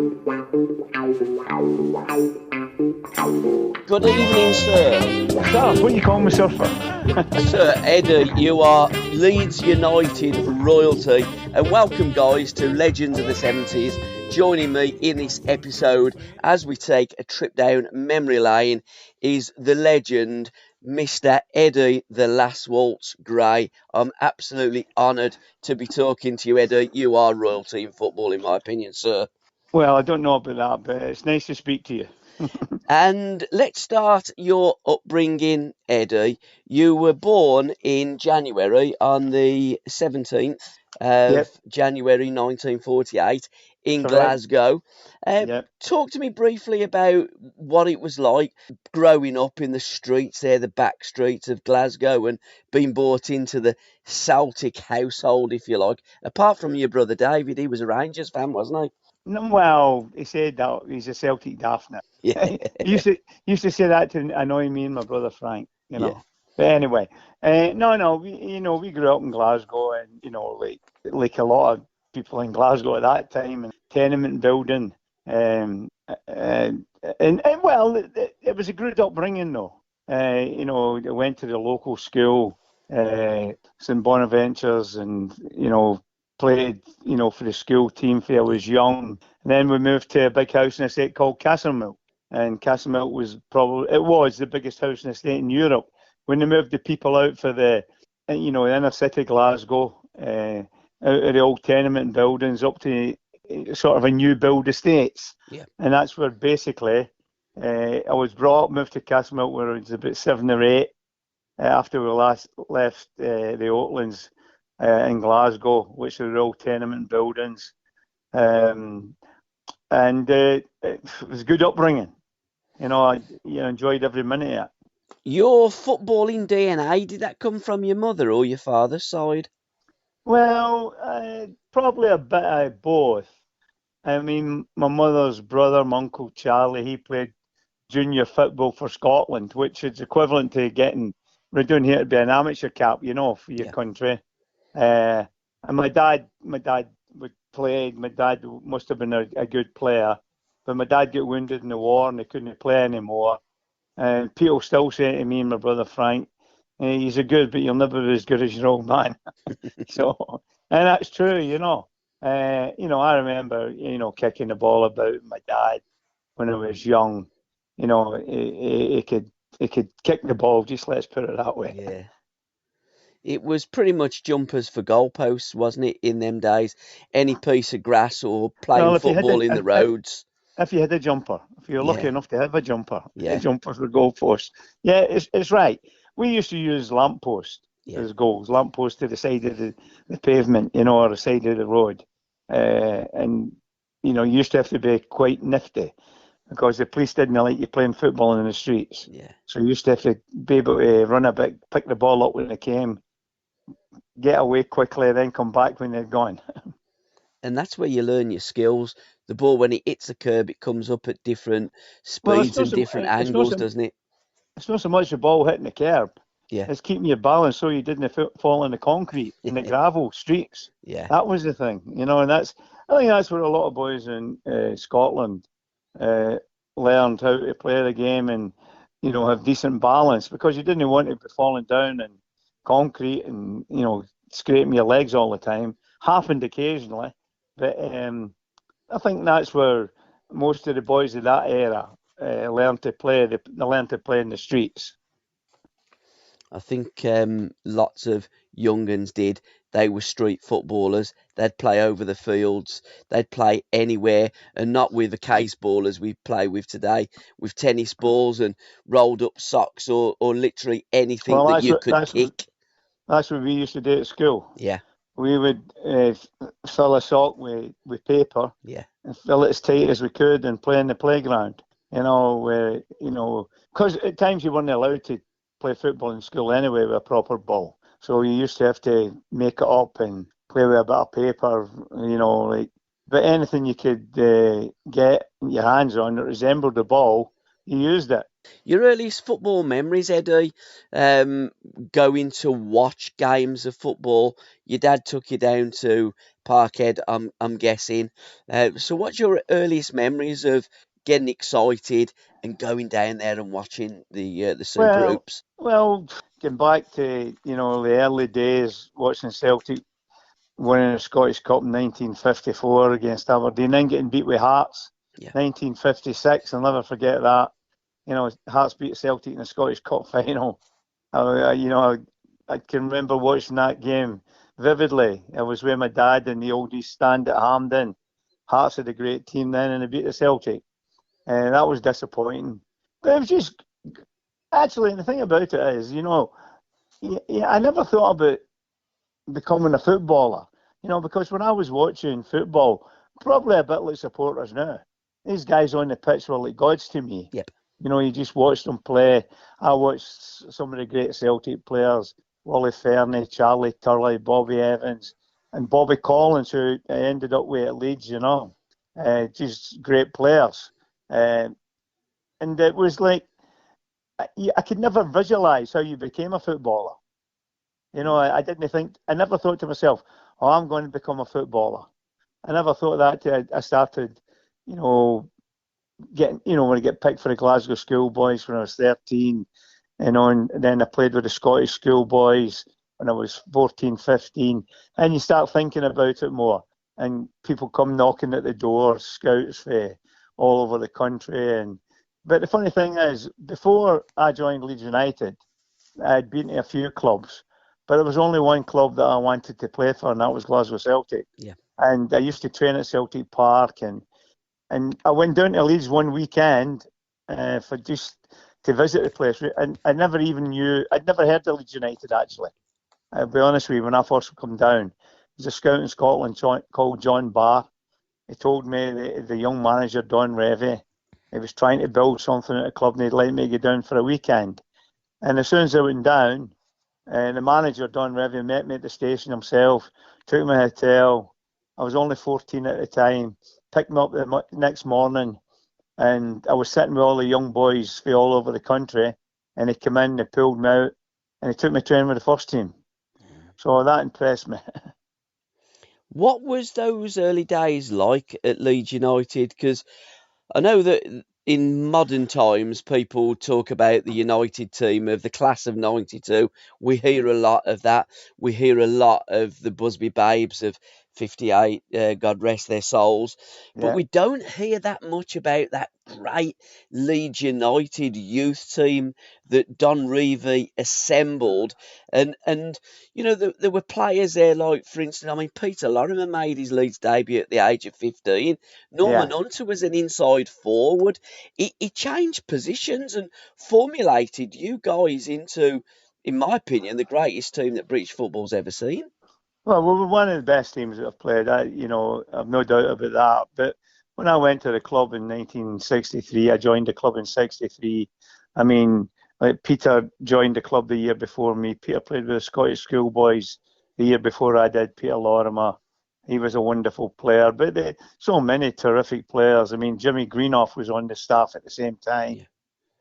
Good evening, sir. Gareth, what you call me, surfer? Sir Eddie, you are Leeds United royalty, and welcome, guys, to Legends of the 70s. Joining me in this episode as we take a trip down memory lane is the legend, Mr. Eddie the Last Waltz Gray. I'm absolutely honoured to be talking to you, Eddie. You are royalty in football, in my opinion, sir. Well, I don't know about that, but it's nice to speak to you. And let's start your upbringing, Eddie. You were born in January, on the 17th of Yep, January 1948 in correct. Glasgow. Yep. Talk to me briefly about what it was like growing up in the streets there, the back streets of Glasgow, and being brought into the Celtic household, if you like. Apart from your brother David, he was a Rangers fan, wasn't No, well, he said that he's a Celtic daft now. he? He used to say that to annoy me and my brother Frank, you Yeah, know. But anyway, no, we grew up in Glasgow, and like a lot of people in Glasgow at that time, and tenement building, and well, it was a good upbringing though. I went to the local school, St Bonaventures, and played, for the school team when I was young. And then we moved to a big house in a state called Castlemilk. And Castlemilk was the biggest house in the state in Europe. When they moved the people out for the inner city Glasgow, out of the old tenement buildings up to sort of a new build estates. yeah. And that's where basically I was brought up, moved to Castlemilk when I was about 7 or 8, after we last left the Oatlands in Glasgow, which are all tenement buildings. And it was a good upbringing. I enjoyed every minute of it. Your footballing DNA, did that come from your mother or your father's side? Well, probably a bit of both. I mean, my mother's brother, my Uncle Charlie, he played junior football for Scotland, which is equivalent to getting, we're doing here to be an amateur cap, for your Yeah. country. And my dad would play. My dad must have been a good player, but my dad got wounded in the war and he couldn't play anymore. And people still say to me and my brother Frank, he's a good, but you'll never be as good as your old man. So, and that's true. I remember, kicking the ball about with my dad when I was young. He could kick the ball, just let's put it that way. Yeah. It was pretty much jumpers for goalposts, wasn't it, in them days? Any piece of grass or playing Well, if you had football in the roads. if you had a jumper, if you were lucky Yeah, enough to have a jumper, the yeah, jumpers were goalposts. Yeah, it's right. We used to use lampposts yeah. as goals, lampposts to the side of the pavement, or the side of the road. And you used to have to be quite nifty because the police didn't like you playing football in the streets. Yeah. So you used to have to be able to run a bit, pick the ball up when they came, get away quickly, then come back when they're gone. And that's where you learn your skills. The ball, when it hits the curb, it comes up at different Well, speeds and different angles, doesn't it? it's not so much the ball hitting the curb. Yeah, It's keeping your balance so you didn't fall in the concrete, in the gravel streets. yeah. That was the thing, and I think that's what a lot of boys in Scotland uh, learned how to play the game and have decent balance, because you didn't want to be falling down in concrete and scraping your legs all the time. Happened occasionally, but I think that's where most of the boys of that era learned to play. They learned to play in the streets. I think lots of young uns did. They were street footballers. They'd play over the fields. They'd play anywhere, and not with the case ball as we play with today, with tennis balls and rolled up socks, or literally anything Well, that you could kick. that's what we used to do at school. Yeah, We would fill a sock with paper yeah, and fill it as tight as we could and play in the playground. Because at times you weren't allowed to play football in school anyway with a proper ball. So you used to have to make it up and play with a bit of paper, but anything you could get your hands on that resembled the ball, you used it. Your earliest football memories, Eddie, going to watch games of football. Your dad took you down to Parkhead, I'm guessing. So, what's your earliest memories of getting excited and going down there and watching the Super Well, Hoops? well, getting back to the early days, watching Celtic winning the Scottish Cup in 1954 against Aberdeen, then getting beat with Hearts, Yeah, 1956. I'll never forget that. Hearts beat Celtic in the Scottish Cup final. I can remember watching that game vividly. I was with my dad in the old East Stand at Hampden. Hearts had a great team then, and they beat the Celtic, and that was disappointing. But it was just actually the thing about it is, I never thought about becoming a footballer. Because when I was watching football, probably a bit like supporters now, these guys on the pitch were like gods to me. yep. You just watched them play. I watched some of the great Celtic players, Wally Fernie, Charlie Turley, Bobby Evans, and Bobby Collins, who I ended up with at Leeds, just great players. Uh, and it was like, I could never visualise how you became a footballer. I didn't think, I never thought to myself, oh, I'm going to become a footballer. I never thought that till I started, you know, when I get picked for the Glasgow Schoolboys when I was 13, and then I played with the Scottish Schoolboys when I was 14, 15, and you start thinking about it more, and people come knocking at the door, scouts for all over the country, but the funny thing is, before I joined Leeds United, I'd been to a few clubs, but there was only one club that I wanted to play for, and that was Glasgow Celtic. Yeah. And I used to train at Celtic Park, and I went down to Leeds one weekend for just to visit the place. And I never even knew, I'd never heard of Leeds United actually. I'll be honest with you, when I first come down, there's a scout in Scotland called John Barr. He told me the young manager, Don Revie, he was trying to build something at the club and he'd like me to go down for a weekend. And as soon as I went down, the manager, Don Revie, met me at the station himself, took me to a hotel. I was only 14 at the time, picked me up the next morning, and I was sitting with all the young boys from all over the country, and he came in, they pulled me out, and he took me training with the first team. So that impressed me. What was those early days like at Leeds United? Because I know that in modern times, people talk about the United team of the class of '92. We hear a lot of that. We hear a lot of the Busby Babes of '58, God rest their souls. But Yeah, we don't hear that much about that great Leeds United youth team that Don Revie assembled. And there were players there like, for instance, I mean, Peter Lorimer made his Leeds debut at the age of 15. Norman yeah. Hunter was an inside forward. He changed positions and formulated you guys into, in my opinion, the greatest team that British football's ever seen. Well, we were one of the best teams that I've played. I've no doubt about that. But when I went to the club in 1963, I joined the club in '63. I mean, like Peter joined the club the year before me. Peter played with the Scottish Schoolboys the year before I did. Peter Lorimer, he was a wonderful player. But so many terrific players. I mean, Jimmy Greenough was on the staff at the same time. Yeah.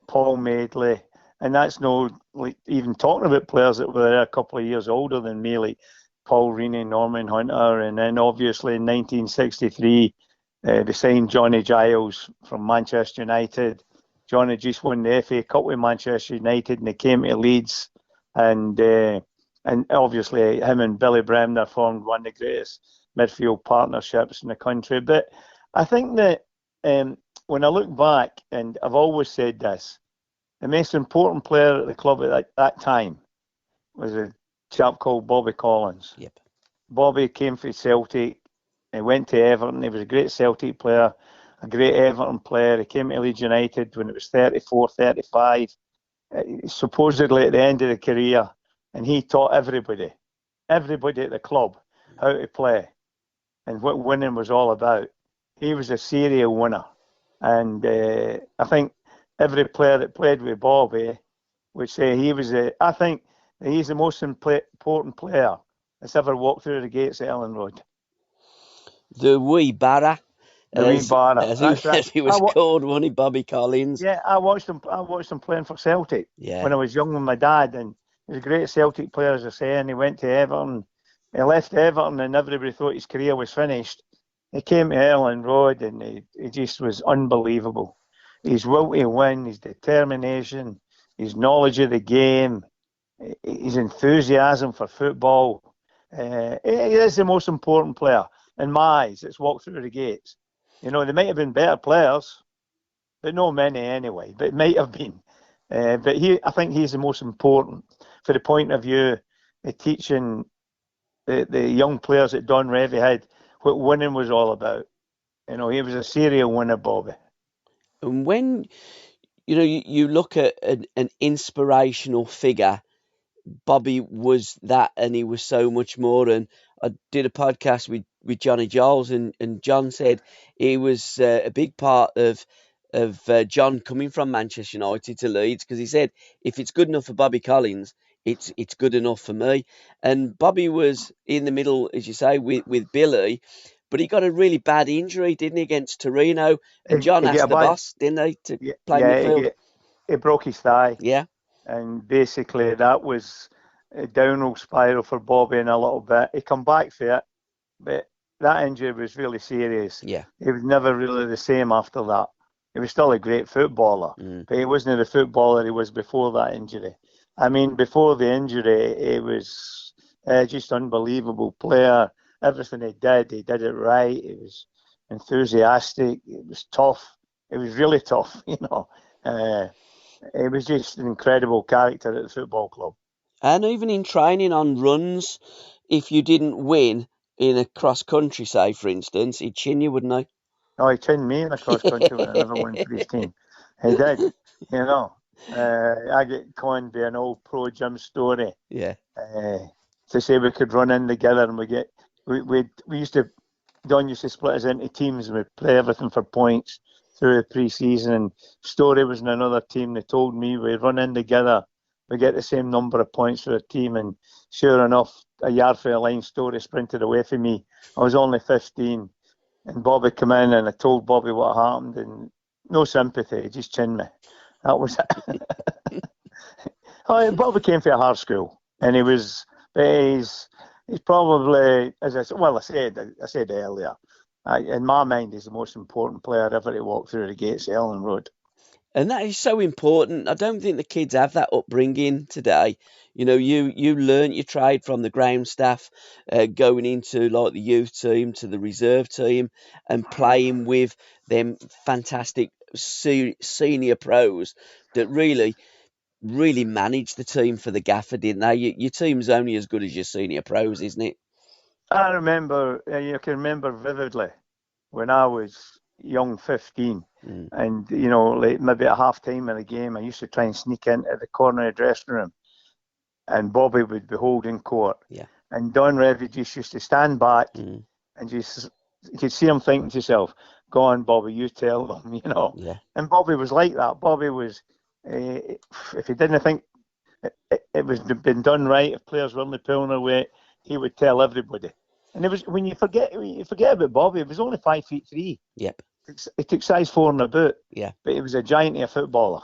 Paul Madeley, and that's no like even talking about players that were a couple of years older than me, like Paul Reaney, Norman Hunter, and then obviously in 1963 they signed Johnny Giles from Manchester United. Johnny just won the FA Cup with Manchester United, and they came to Leeds, and obviously him and Billy Bremner formed one of the greatest midfield partnerships in the country. But I think that when I look back, and I've always said this, the most important player at the club at that time was a chap called Bobby Collins. Yep. Bobby came from Celtic. He went to Everton. He was a great Celtic player, a great Everton player. He came to Leeds United when it was 34, 35, supposedly at the end of the career. And he taught everybody at the club, how to play and what winning was all about. He was a serial winner. And I think every player that played with Bobby would say I think he's the most important player that's ever walked through the gates at Ellen Road. The wee Barra. The wee Barra. as That's right. as he was called, wasn't he, Bobby Collins? Yeah, I watched him. I watched him playing for Celtic Yeah. when I was young with my dad, and he was a great Celtic player, as I say. And he went to Everton. He left Everton, and everybody thought his career was finished. He came to Elland Road, and he just was unbelievable. His will to win, his determination, his knowledge of the game, his enthusiasm for football. He is the most important player in my eyes that's walked through the gates. You know, there might have been better players, but not many anyway. But it might have been. But I think he's the most important for the point of view of teaching the young players that Don Revie had what winning was all about. You know, he was a serial winner, Bobby. And when you look at an inspirational figure, Bobby was that, and he was so much more. And I did a podcast with Johnny Giles, and John said he was a big part of John coming from Manchester United to Leeds, because he said, if it's good enough for Bobby Collins, it's good enough for me. And Bobby was in the middle, as you say, with Billy, but he got a really bad injury, didn't he, against Torino? And John asked the boss, didn't they, to play midfield? He broke his thigh. Yeah. And basically that was a downhill spiral for Bobby in a little bit. He come back for it, but that injury was really serious. Yeah. He was never really the same after that. He was still a great footballer, but he wasn't the footballer he was before that injury. I mean, before the injury, he was just unbelievable player. Everything he did it right. He was enthusiastic. It was tough. It was really tough, you know. He was just an incredible character at the football club. And even in training on runs, if you didn't win in a cross-country, say, for instance, he'd chin you, wouldn't he? Oh, he chinned me in a cross-country when I never won for his team. He did, you know. I get coined by an old pro Jim Story. Yeah. To say we could run in together, and we used to, Don used to split us into teams, and we'd play everything for points through the pre-season, and Story was in another team. They told me we'd run in together, we get the same number of points for a team, and sure enough, a yard for a line, Story sprinted away from me. I was only 15, and Bobby came in, and I told Bobby what happened, and no sympathy, he just chinned me. That was it. Bobby came from a hard school, and he's probably, as I said earlier, in my mind, he's the most important player ever to walk through the gates of Elland Road. And that is so important. I don't think the kids have that upbringing today. You know, you learnt your trade from the ground staff, going into like the youth team to the reserve team, and playing with them fantastic senior pros that really managed the team for the gaffer, didn't they? Your team's only as good as your senior pros, isn't it? I remember, you can remember vividly when I was young, 15, and, you know, like maybe at half time in a game, I used to try and sneak into the corner of the dressing room, and Bobby would be holding court. Yeah. And Don Revie just used to stand back and just, you could see him thinking to himself, go on, Bobby, you tell them, you know. Yeah. And Bobby was like that. Bobby was, if he didn't think it was been done right, if players weren't pulling their weight, he would tell everybody. And it was, when you forget about Bobby, he was only 5'3". Yep. He took size 4 in the boot. Yeah. But he was a giant of a footballer.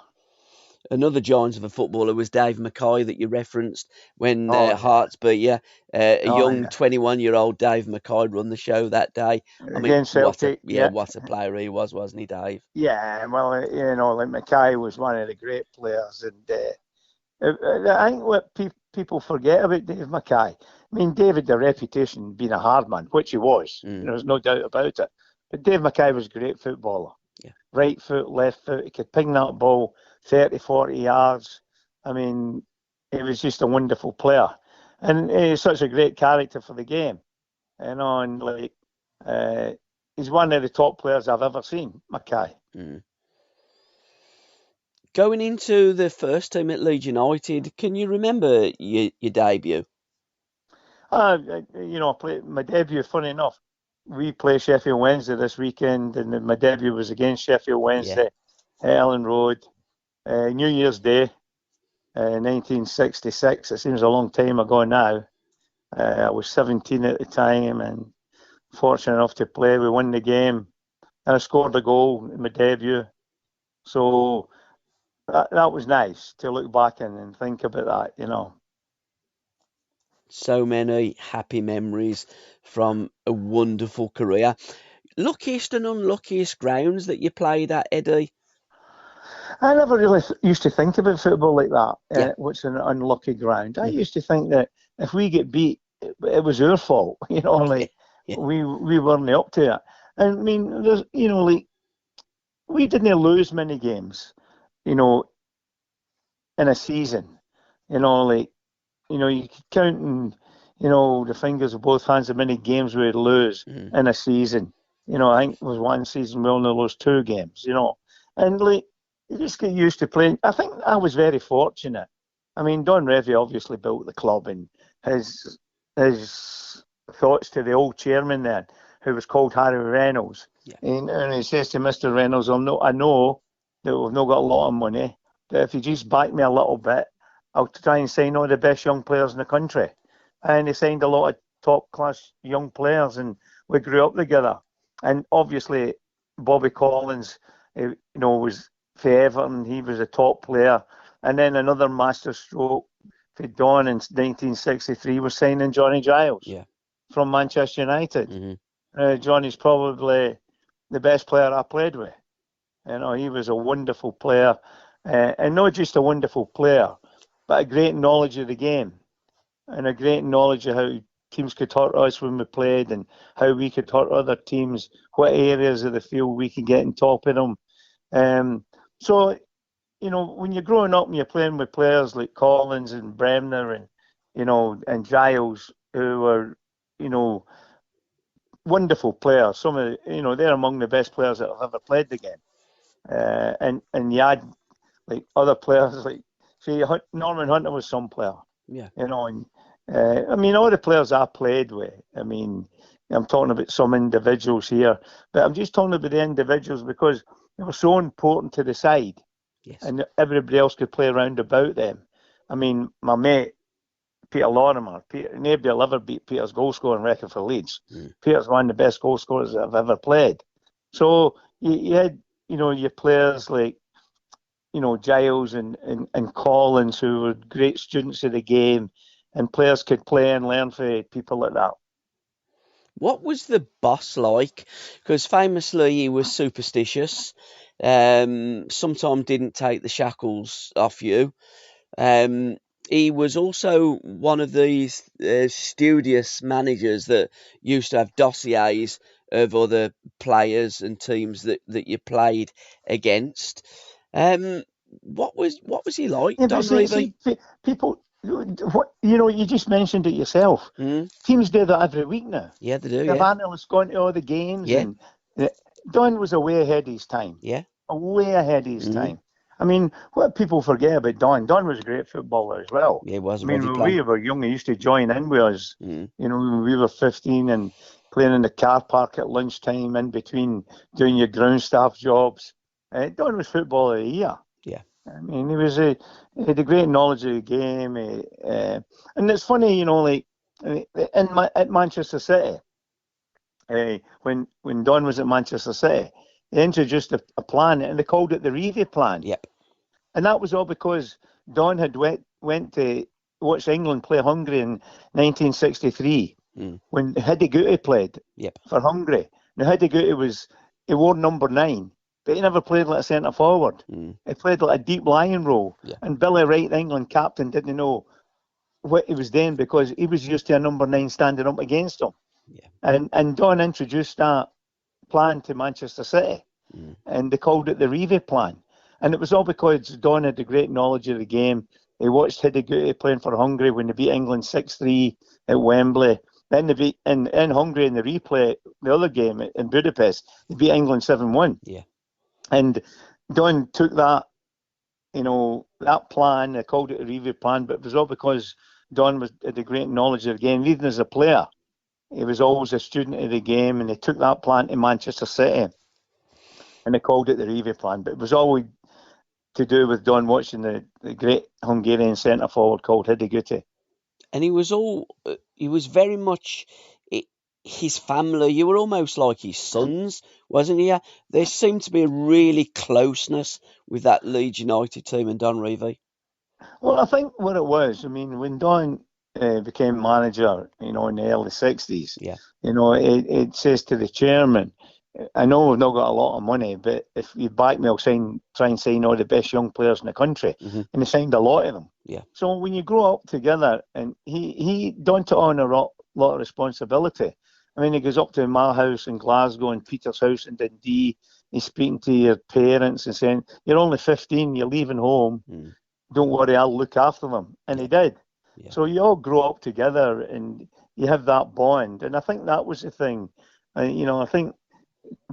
Another giant of a footballer was Dave Mackay that you referenced when Hearts beat you. A young 21-year-old Dave Mackay run the show that day. Against Celtic. What a player he was, wasn't he, Dave? Yeah, well, you know, like Mackay was one of the great players. And I think what people forget about Dave Mackay, I mean, David had a reputation being a hard man, which he was. There's no doubt about it. But Dave Mackay was a great footballer. Yeah. Right foot, left foot. He could ping that ball 30, 40 yards. I mean, he was just a wonderful player. And he's such a great character for the game. You know, and like, he's one of the top players I've ever seen, Mackay. Going into the first team at Leeds United, can you remember your debut? You know, my debut, funny enough, we play Sheffield Wednesday this weekend, and my debut was against Sheffield Wednesday at Elland Road, New Year's Day, 1966. It seems a long time ago now. I was 17 at the time, and fortunate enough to play. We won the game and I scored a goal in my debut. So that was nice to look back and think about that, you know. So many happy memories from a wonderful career. Luckiest and unluckiest grounds that you played at, Eddie? I never really used to think about football like that. Yeah. What's an unlucky ground? I Mhm. used to think that if we get beat, it was our fault. You know, like Yeah. we weren't up to it. And I mean, there's, you know, like we didn't lose many games, you know, in a season. You know, like you could count in, the fingers of both hands how many games we'd lose Mhm. in a season. I think it was one season we only lost 2 games. And like you just get used to playing. I think I was very fortunate. I mean, Don Revie obviously built the club, and his thoughts to the old chairman then, who was called Harry Reynolds, Yeah. and he says to Mr. Reynolds, I know that we've not got a lot of money, but if you just back me a little bit, I'll try and sign all the best young players in the country. And he signed a lot of top class young players, and we grew up together. And obviously, Bobby Collins, was for Everton. He was a top player. And then another masterstroke for Don in 1963 was signing Johnny Giles Yeah. from Manchester United. Mm-hmm. Johnny's probably the best player I played with. He was a wonderful player, and not just a wonderful player, but a great knowledge of the game and a great knowledge of how teams could hurt us when we played and how we could hurt other teams, what areas of the field we could get on top of them. So, when you're growing up and you're playing with players like Collins and Bremner and Giles, who are, wonderful players. Some of they're among the best players that have ever played the game. And you had like other players like see Norman Hunter was some player. Yeah. And I mean all the players I played with. I mean, I'm talking about some individuals here, but I'm just talking about the individuals because they were so important to the side, Yes. and everybody else could play around about them. I mean, my mate Peter Lorimer, nobody will ever beat Peter's goal scoring record for Leeds. Peter's one of the best goal scorers that I've ever played. So you had, your players like, Giles and Collins, who were great students of the game, and players could play and learn for people like that. What was the boss like? Because famously he was superstitious. Sometimes didn't take the shackles off you. Um, he was also one of these studious managers that used to have dossiers of other players and teams that you played against. Um, what was he like, Yeah, but Don Revie? people, you just mentioned it yourself. Mm, Teams do that every week now. yeah, they do. They have Yeah, analysts going to all the games, yeah, and Don was way ahead of his time. yeah. Way ahead of his Mm, time. I mean, what people forget about Don was a great footballer as well. yeah, he was I a mean, Reggie when player. we were young, he used to join in with us. Mm, When we were 15 and playing in the car park at lunchtime in between doing your ground staff jobs. Don was footballer of the year. yeah. I mean, he had a great knowledge of the game. And it's funny, like at Manchester City, when Don was at Manchester City, they introduced a plan and they called it the Revie plan. Yep. And that was all because Don had went to watch England play Hungary in 1963 when Hidde Guti played Yep. for Hungary. Now, Hidde Guti he wore number 9, but he never played like a centre forward. He played like a deep lying role. Yeah. And Billy Wright, the England captain, didn't know what he was doing because he was used to a number 9 standing up against him. Yeah. And Don introduced that plan to Manchester City, and they called it the Revie plan. And it was all because Don had a great knowledge of the game. He watched Hidde Guti playing for Hungary when they beat England 6-3 at Wembley. Then they beat in Hungary in the replay, the other game in Budapest, they beat England 7-1. Yeah. And Don took that, that plan, they called it a Revie plan, but it was all because Don had a great knowledge of the game, even as a player. He was always a student of the game, and they took that plan to Manchester City, and they called it the Revie plan. But it was always to do with Don watching the great Hungarian centre forward called Hidde Guti. And he was very much his family, you were almost like his sons, wasn't you? There seemed to be a really closeness with that Leeds United team and Don Revie. Well, I think what it was, I mean, when Don became manager, in the early 60s, Yeah. it says to the chairman, I know we've not got a lot of money, but if you back me, I'll try and sign all the best young players in the country. Mm-hmm. And they signed a lot of them. Yeah. So when you grow up together, and Don took on a lot of responsibility. I mean, he goes up to my house in Glasgow and Peter's house in Dundee. He's speaking to your parents and saying, "You're only 15, you're leaving home. Don't worry, I'll look after them." And he did. Yeah. So you all grow up together and you have that bond. And I think that was the thing. I think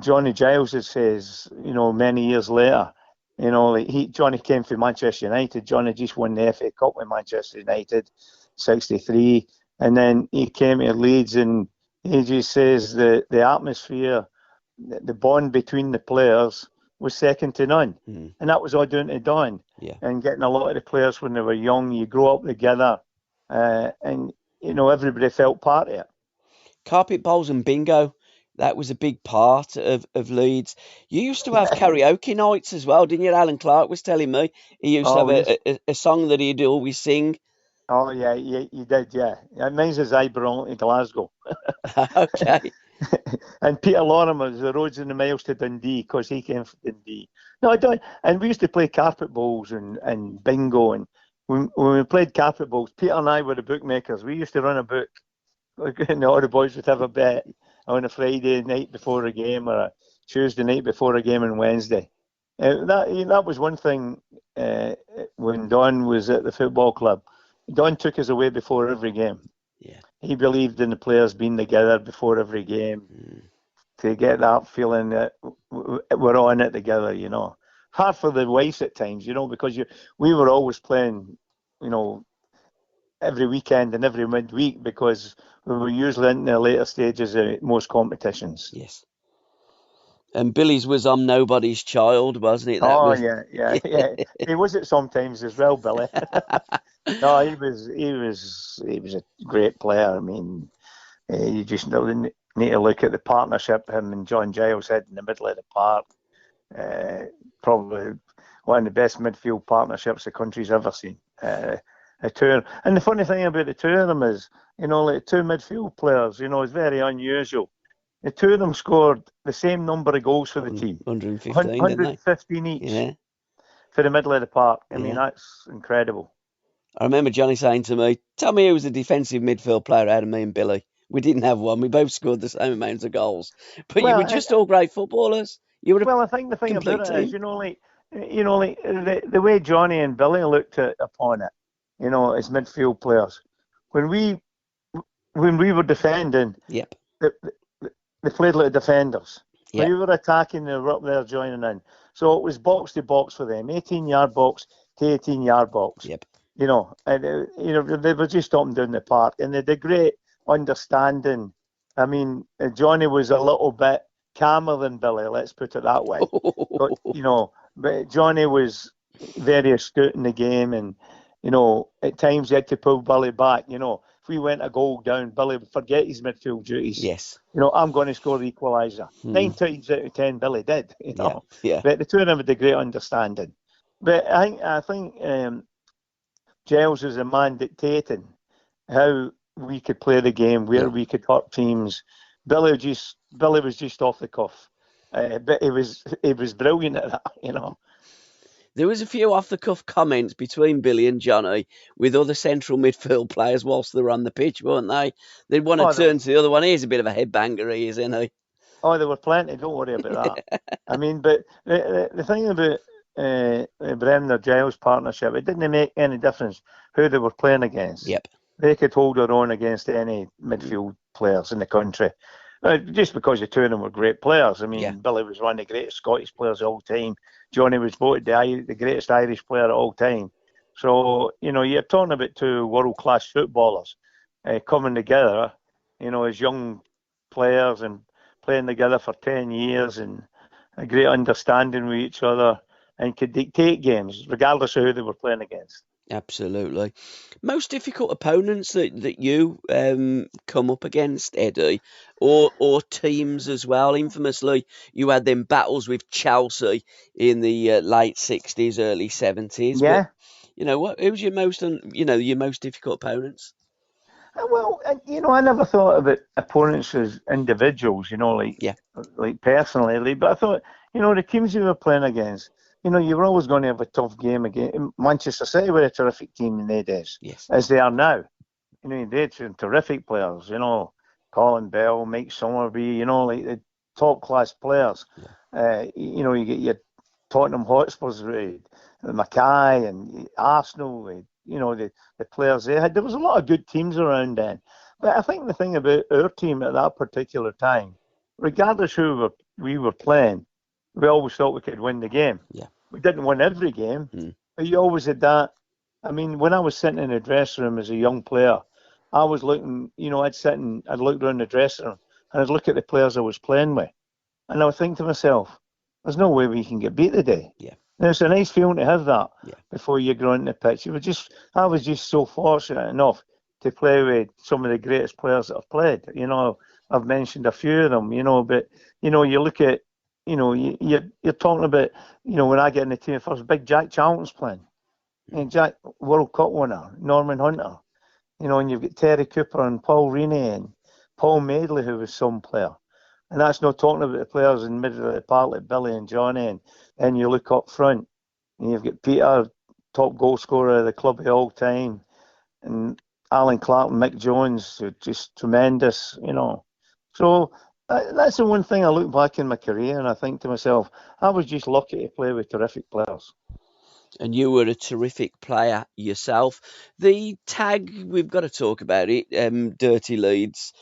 Johnny Giles says, many years later, Johnny came from Manchester United. Johnny just won the FA Cup with Manchester United, 63. And then he came to Leeds, and he just says the atmosphere, the bond between the players was second to none. And that was all down to Don. Yeah. And getting a lot of the players when they were young, you grow up together, and, everybody felt part of it. Carpet bowls and bingo. That was a big part of Leeds. You used to have karaoke nights as well, didn't you? Alan Clark was telling me he used to have a song that he'd always sing. Oh, yeah, you did, yeah. Mine's as I belong to Glasgow. Okay. And Peter Lorimer was the roads and the miles to Dundee, because he came from Dundee. No, I don't. And we used to play carpet bowls and bingo. And when we played carpet bowls, Peter and I were the bookmakers. We used to run a book. And all the boys would have a bet on a Friday night before a game, or a Tuesday night before a game, and Wednesday. That was one thing when Don was at the football club. Don took us away before every game. Yeah. He believed in the players being together before every game to get that feeling that we're on it together, Hard for the wives at times, because we were always playing, every weekend and every midweek, because we were usually in the later stages of most competitions. Yes. And Billy's was Nobody's Child, wasn't it? Yeah. He was it sometimes as well, Billy. No, he was a great player. I mean, you just need to look at the partnership him and John Giles had in the middle of the park. Probably one of the best midfield partnerships the country's ever seen. And the funny thing about the two of them is, like two midfield players, it's very unusual. The two of them scored the same number of goals for the team. 115 each for the middle of the park. I mean, that's incredible. I remember Johnny saying to me, "Tell me who was a defensive midfield player out of me and Billy." We didn't have one. We both scored the same amount of goals. But you were just all great footballers. I think the thing about it is, the way Johnny and Billy looked upon it, as midfield players. When we were defending, yep, they played like defenders. Yep. When we were attacking, they were up there joining in. So it was box to box for them, 18-yard box to 18-yard box. Yep. And they were just up and down the park, and they had a great understanding. I mean, Johnny was a little bit calmer than Billy, let's put it that way. But Johnny was very astute in the game, and at times he had to pull Billy back. If we went a goal down, Billy would forget his midfield duties. Yes. I'm going to score the equaliser. 9 times out of 10, Billy did. Yeah. But the two of them had a great understanding. But I think Giles was a man dictating how we could play the game, where we could hurt teams. Billy was just off the cuff, but he was brilliant at that. There was a few off-the-cuff comments between Billy and Johnny with other central midfield players whilst they were on the pitch, weren't they? They'd want to turn to the other one. He's a bit of a headbanger, isn't he? Oh, there were plenty. Don't worry about that. I mean, but the thing about Bremner-Giles partnership, it didn't make any difference who they were playing against. Yep. They could hold their own against any midfield players in the country. Just because the two of them were great players. I mean, Billy was one of the greatest Scottish players of all time. Johnny was voted the greatest Irish player of all time. So, you're talking about two world-class footballers coming together, as young players and playing together for 10 years and a great understanding with each other, and could dictate games regardless of who they were playing against. Absolutely. Most difficult opponents that you come up against, Eddie, or teams as well. Infamously, you had them battles with Chelsea in the late '60s, early '70s. But Yeah. who's your your most difficult opponents? Well, I never thought of it opponents as individuals, Yeah. like personally. But I thought, the teams you were playing against, you were always going to have a tough game again. Manchester City were a terrific team in their days, Yes. as they are now. They had some terrific players, Colin Bell, Mike Somerby, like the top class players. Yeah. You get your Tottenham Hotspurs with Mackay and Arsenal, the players they had. There was a lot of good teams around then. But I think the thing about our team at that particular time, regardless who we were playing, we always thought we could win the game. Yeah. We didn't win every game, Mm. but you always had that. I mean, when I was sitting in the dressing room as a young player, I was looking, I'd look around the dressing room and I'd look at the players I was playing with. And I would think to myself, there's no way we can get beat today. Yeah. And it's a nice feeling to have that Yeah. before you go on the pitch. I was just so fortunate enough to play with some of the greatest players that I've played. I've mentioned a few of them, but, you look at, you're talking about, when I get in the team first, big Jack Charlton's playing. And Jack, World Cup winner, Norman Hunter. And you've got Terry Cooper and Paul Reaney and Paul Madeley, who was some player. And that's not talking about the players in the middle of the park like Billy and Johnny. And then you look up front and you've got Peter, top goal scorer of the club of all time, and Alan Clark and Mick Jones, who are just tremendous, So that's the one thing I look back in my career and I think to myself, I was just lucky to play with terrific players. And you were a terrific player yourself. The tag, we've got to talk about it, Dirty Leeds.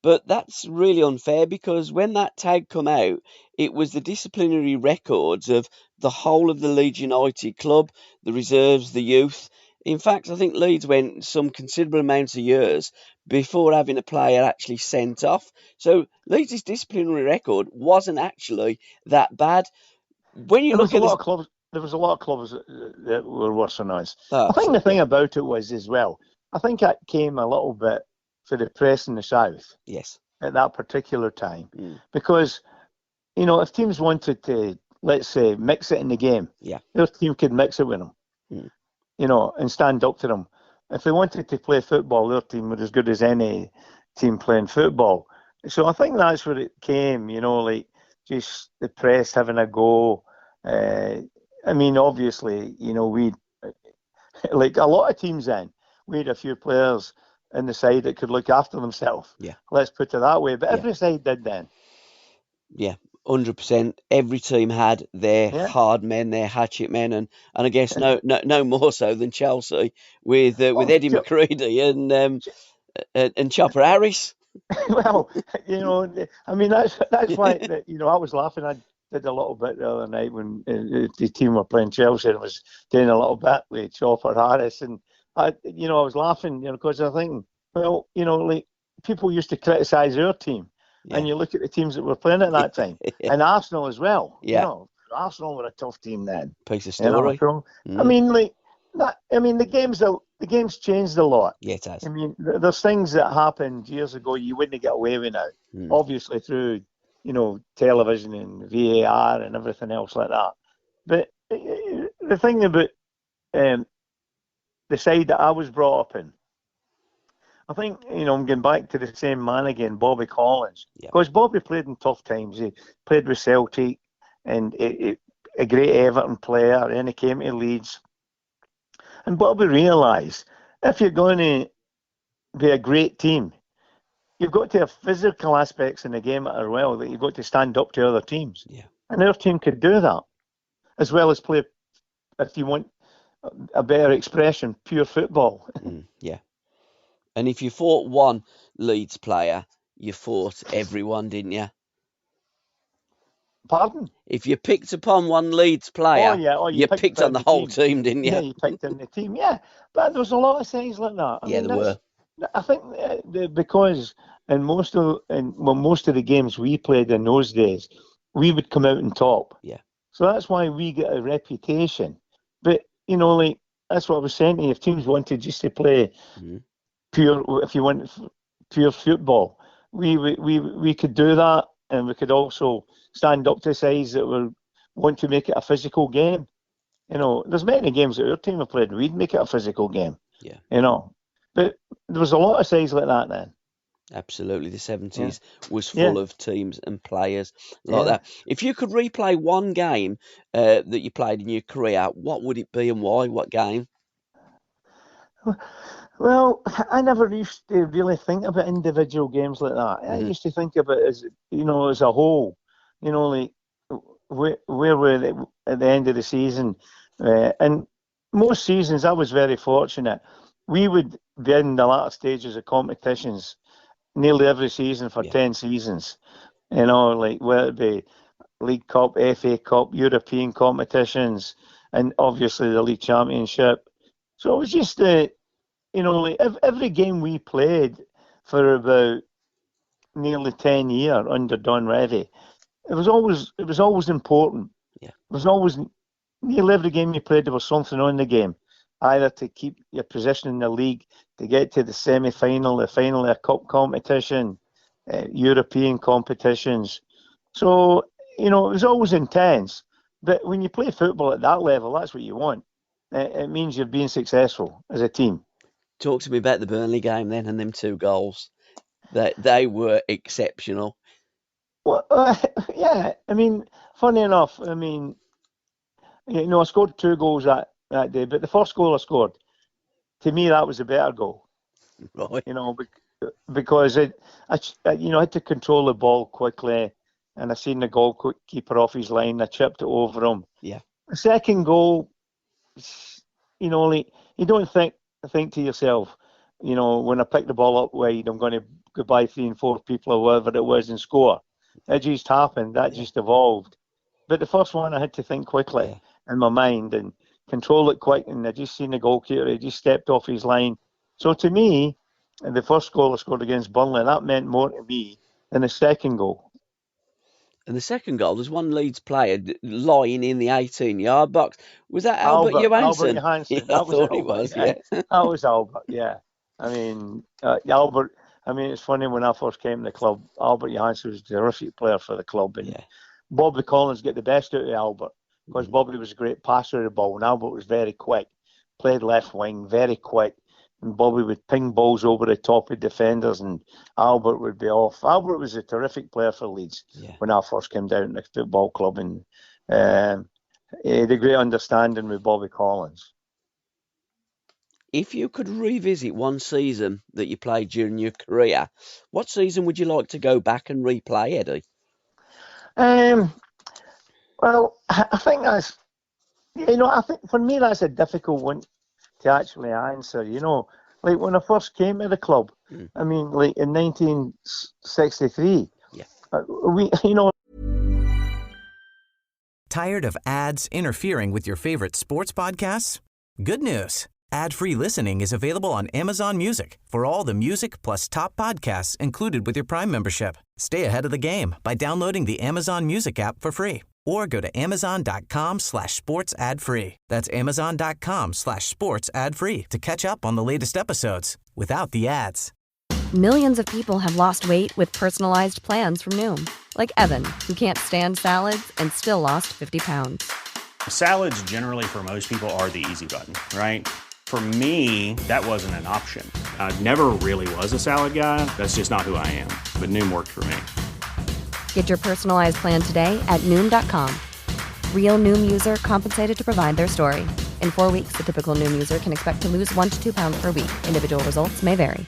But that's really unfair because when that tag come out, it was the disciplinary records of the whole of the Leeds United club, the reserves, the youth. In fact, I think Leeds went some considerable amounts of years before having a player actually sent off. So Leeds' disciplinary record wasn't actually that bad. When you There was look a at lot the of clubs. There was a lot of clubs that were worse than us. I think the absolutely, thing about it was as well. I think it came a little bit for the press in the south yes, at that particular time, mm, because if teams wanted to, let's say, mix it in the game, yeah, their team could mix it with them, mm, and stand up to them. If they wanted to play football, their team were as good as any team playing football. So I think that's where it came. Like just the press having a go. I mean, obviously, we like a lot of teams then, we had a few players in the side that could look after themselves. yeah, Let's put it that way. But yeah, every side did then. yeah. 100%. Every team had their Yeah. hard men, their hatchet men, and I guess And, no more so than Chelsea with well, Eddie McCready and Chopper Harris. well, I mean, that's why, I was laughing. I did a little bit the other night when the team were playing Chelsea and I was doing a little bit with Chopper Harris. And, I was laughing, because I think, well, like people used to criticise our team. Yeah, And you look at the teams that were playing at that time, yeah, and Arsenal as well. yeah. Arsenal were a tough team then. Piece of story. So I Mm, mean, like that. I mean, the game's changed a lot. yeah, it has. I mean, there's things that happened years ago you wouldn't get away with now. Mm, Obviously through television and VAR and everything else like that. But the thing about the side that I was brought up in, I think, I'm going back to the same man again, Bobby Collins. yeah, Because Bobby played in tough times. He played with Celtic and a great Everton player. Then he came to Leeds. And Bobby realised if you're going to be a great team, you've got to have physical aspects in the game as well, that you've got to stand up to other teams. yeah. And our team could do that, as well as play, if you want a better expression, pure football. Yeah. And if you fought one Leeds player, you fought everyone, didn't you? Pardon? If you picked upon one Leeds Oh, player, yeah. Oh, you you picked picked on on the the whole team. team, didn't Yeah, you? you picked in the team. Yeah, but there was a lot of things like that. I Yeah, mean, there were. I think because most of the games we played in those days, we would come out on top. Yeah. So that's why we get a reputation. But like that's what I was saying to you. If teams wanted just to play Mhm. if you want pure football, we could do that, and we could also stand up to sides that will want to make it a physical game. There's many games that our team have played. We'd make it a physical game. Yeah. But there was a lot of sides like that then. Absolutely, the 70s was Yeah. full of teams and players like Yeah. that. If you could replay one game that you played in your career, what would it be and why? What game? Well, I never used to really think about individual games like that. I Mhm. used to think of it as as a whole. Like where we're at the end of the season, and most seasons I was very fortunate. We would be in the latter stages of competitions nearly every season for Yeah. 10 seasons. Like whether it be League Cup, FA Cup, European competitions, and obviously the League Championship. So it was just like every game we played for about nearly 10 years under Don Revie, it was always important. Yeah. It was always nearly every game you played there was something on the game, either to keep your position in the league, to get to the semi-final, the final of a cup competition, European competitions. So it was always intense. But when you play football at that level, that's what you want. It means you're being successful as a team. Talk to me about the Burnley game then and them 2 goals. They were exceptional. Well, yeah. I mean, funny enough, I scored 2 goals that day, but the first goal I scored, to me, that was a better goal. Right. Because I had to control the ball quickly, and I seen the goalkeeper off his line. I chipped it over him. Yeah. The second goal, like you don't think to yourself, when I pick the ball up wide, I'm going to go by 3 and 4 people or whatever it was and score. It just happened. That just evolved. But the first one, I had to think quickly Yeah. in my mind and control it quick. And I just seen the goalkeeper. He just stepped off his line. So to me, the first goal I scored against Burnley, that meant more to me than the second goal. And the second goal, there's one Leeds player lying in the 18-yard box. Was that Albert Albert Johansson? Yeah, Johansson. I That was thought it Albert. was, Yeah. yeah. That was Albert. Yeah. Albert. It's funny, when I first came to the club, Albert Johansson was a terrific player for the club, and Yeah. Bobby Collins get the best out of Albert because Mhm. Bobby was a great passer of the ball, and Albert was very quick, played left wing, very quick, and Bobby would ping balls over the top of defenders, and Albert would be off. Albert was a terrific player for Leeds Yeah. when I first came down to the football club, and he had a great understanding with Bobby Collins. If you could revisit one season that you played during your career, what season would you like to go back and replay, Eddie? Well, I think that's, I think for me that's a difficult one to actually answer. Like when I first came to the club, Mm. like in 1963, Yeah. we, Tired of ads interfering with your favorite sports podcasts? Good news. Ad-free listening is available on Amazon Music for all the music plus top podcasts included with your Prime membership. Stay ahead of the game by downloading the Amazon Music app for free or go to amazon.com/sports ad free. That's amazon.com/sports ad free to catch up on the latest episodes without the ads. Millions of people have lost weight with personalized plans from Noom, like Evan, who can't stand salads and still lost 50 pounds. Salads generally for most people are the easy button, right? For me, that wasn't an option. I never really was a salad guy. That's just not who I am. But Noom worked for me. Get your personalized plan today at Noom.com. Real Noom user compensated to provide their story. In 4 weeks, the typical Noom user can expect to lose 1 to 2 pounds per week. Individual results may vary.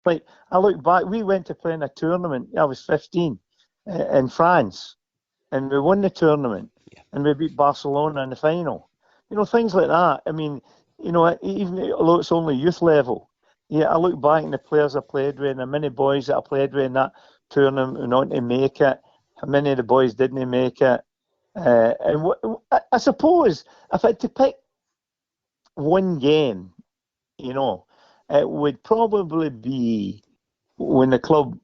like I look back, we went to play in a tournament. I was 15 in France, and we won the tournament, and we beat Barcelona in the final. Things like that. Even though it's only youth level, I look back at the players I played with and the many boys that I played with in that tournament went on to make it. How many of the boys didn't make it? I suppose if I had to pick one game, it would probably be when the club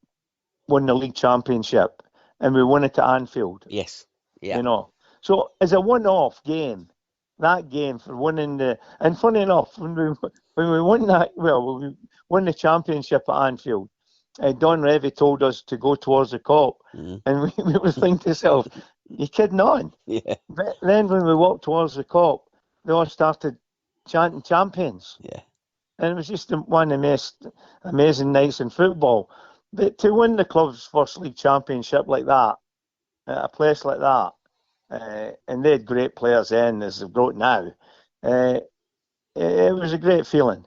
won the league championship and we won it at Anfield. Yes. Yeah. So as a one-off game, that game for winning the. And funny enough, when we won that, well, we won the championship at Anfield. Don Revie told us to go towards the Kop, and we were thinking to ourselves, "You kidding on?" Yeah. But then when we walked towards the Kop, they all started chanting "champions," Yeah. and it was just one of the most amazing nights in football. But to win the club's first league championship like that, at a place like that, and they had great players then as they've got now, it was a great feeling.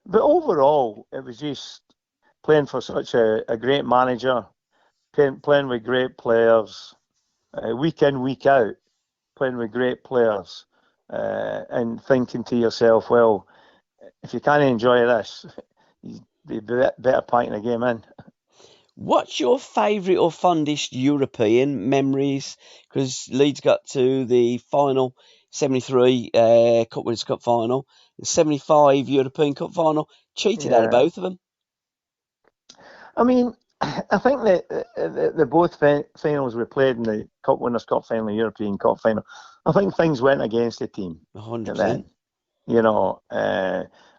But overall, it was just playing for such a great manager, playing with great players, week in, week out, playing with great players, and thinking to yourself, well, if you can't enjoy this, you'd be better packing a game in. What's your favourite or fondest European memories? Because Leeds got to the final, 73 Cup Winners' Cup final, the 75 European Cup final, cheated out of Yeah. both of them. I mean, I think that the both finals we played in the Cup Winners' Cup final, the European Cup final, I think things went against the team. 100%. Then,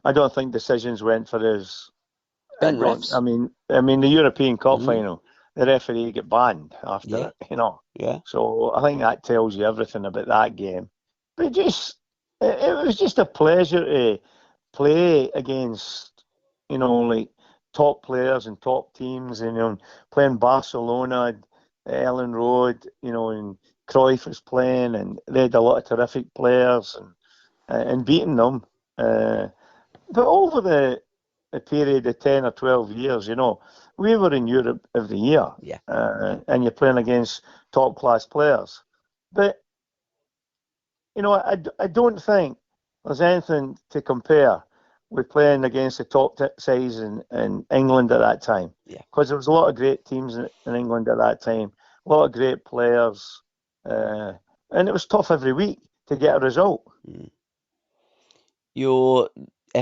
I don't think decisions went for us. Ben Ross. I mean, the European Cup final, the referee got banned after it. Yeah. So I think that tells you everything about that game. But it was just a pleasure to play against, like top players and top teams, and playing Barcelona, Ellen Road, and Cruyff was playing, and they had a lot of terrific players, and beating them. But over the period of 10 or 12 years, we were in Europe every year, Yeah. and you're playing against top class players. But I don't think there's anything to compare with playing against the top sides in England at that time. Yeah. Because there was a lot of great teams in England at that time, a lot of great players, and it was tough every week to get a result. Your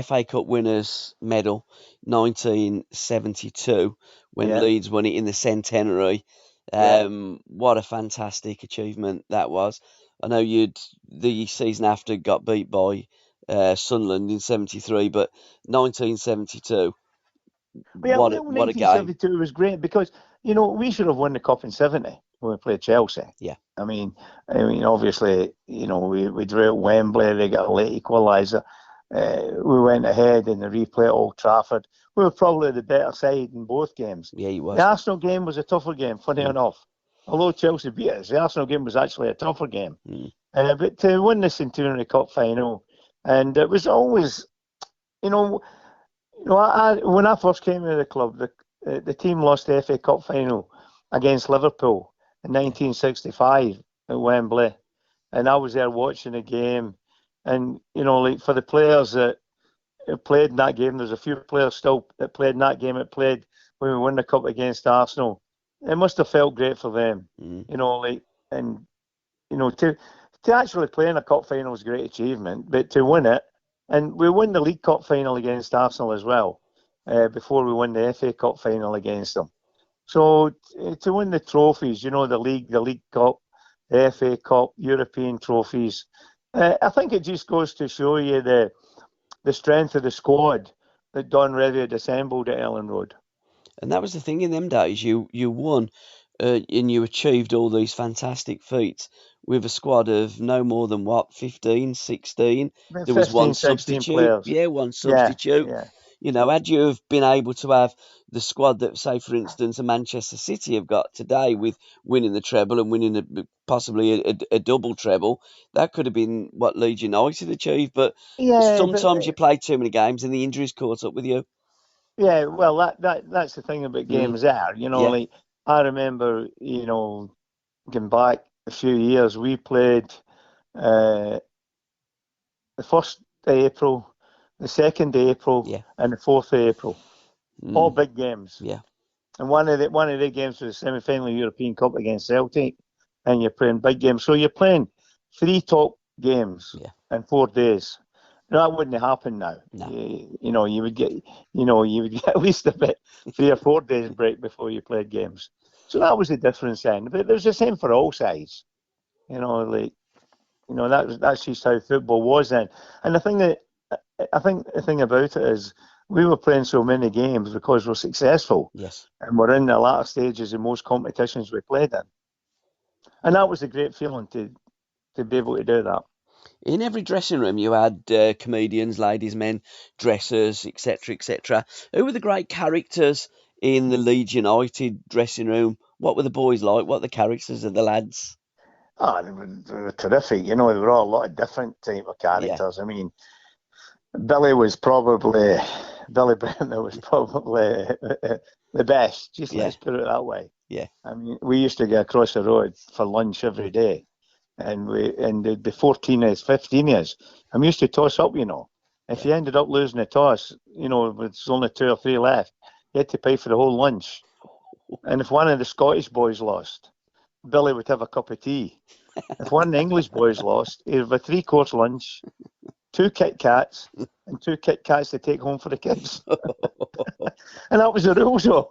FA Cup winners medal, 1972, when Yeah. Leeds won it in the centenary. What a fantastic achievement that was. I know the season after got beat by Sunderland in 73, but 1972, what a game. 1972 was great because, we should have won the Cup in 70 when we played Chelsea. Yeah. I mean, obviously, we drew at Wembley, they got a late equaliser. We went ahead in the replay at Old Trafford. We were probably the better side in both games. Yeah, he was. The Arsenal game was a tougher game, funny enough. Although Chelsea beat us, the Arsenal game was actually a tougher game. But to win the Centenary Cup final, and it was always, when I first came into the club, the team lost the FA Cup final against Liverpool in 1965 at Wembley, and I was there watching the game. And, for the players that played in that game, there's a few players still that played in that game that played when we won the Cup against Arsenal. It must have felt great for them, to actually play in a Cup final was a great achievement, but to win it, and we won the League Cup final against Arsenal as well, before we won the FA Cup final against them. So to win the trophies, the League Cup, the FA Cup, European trophies, I think it just goes to show you the strength of the squad that Don Revie had assembled at Ellen Road. And that was the thing in them days. You won and you achieved all these fantastic feats with a squad of no more than 15, 16. About There was 15, one 16 substitute. players. Yeah, one substitute. Yeah. Had you have been able to have the squad that, say, for instance, a Manchester City have got today with winning the treble and winning possibly a double treble, that could have been what Leeds United achieved. But sometimes you play too many games and the injuries caught up with you. Yeah, well, that's the thing about games there. Like I remember, going back a few years, we played the 1st of April, the 2nd of April, and the 4th of April. All big games. Yeah. And one of the games was the semi-final European Cup against Celtic, and you're playing big games. So you're playing 3 top games in 4 days. That wouldn't happen now. No. You would get at least about 3 or 4 days break before you played games. So that was the difference then. But there's the same for all sides. You know, that's just how football was then. And I think the thing about it is we were playing so many games because we're successful. Yes. And we're in the latter stages in most competitions we played in. And that was a great feeling to be able to do that. In every dressing room, you had comedians, ladies, men, dressers, etc., etc. Who were the great characters in the Leeds United dressing room? What were the boys like? What were the characters of the lads? Oh, they were terrific. You know, they were all a lot of different type of Yeah. characters. I mean, Billy Bremner was probably the best. Just Yeah. let's put it that way. Yeah. I mean, we used to get across the road for lunch every day, and there'd be 14 years, 15 years, and we used to toss up. You know, if you ended up losing a toss, you know, with only 2 or 3 left, you had to pay for the whole lunch. And if one of the Scottish boys lost, Billy would have a cup of tea. If one of the English boys lost, he'd have a 3-course lunch, 2 Kit Kats, and 2 Kit Kats to take home for the kids. And that was the rules, though.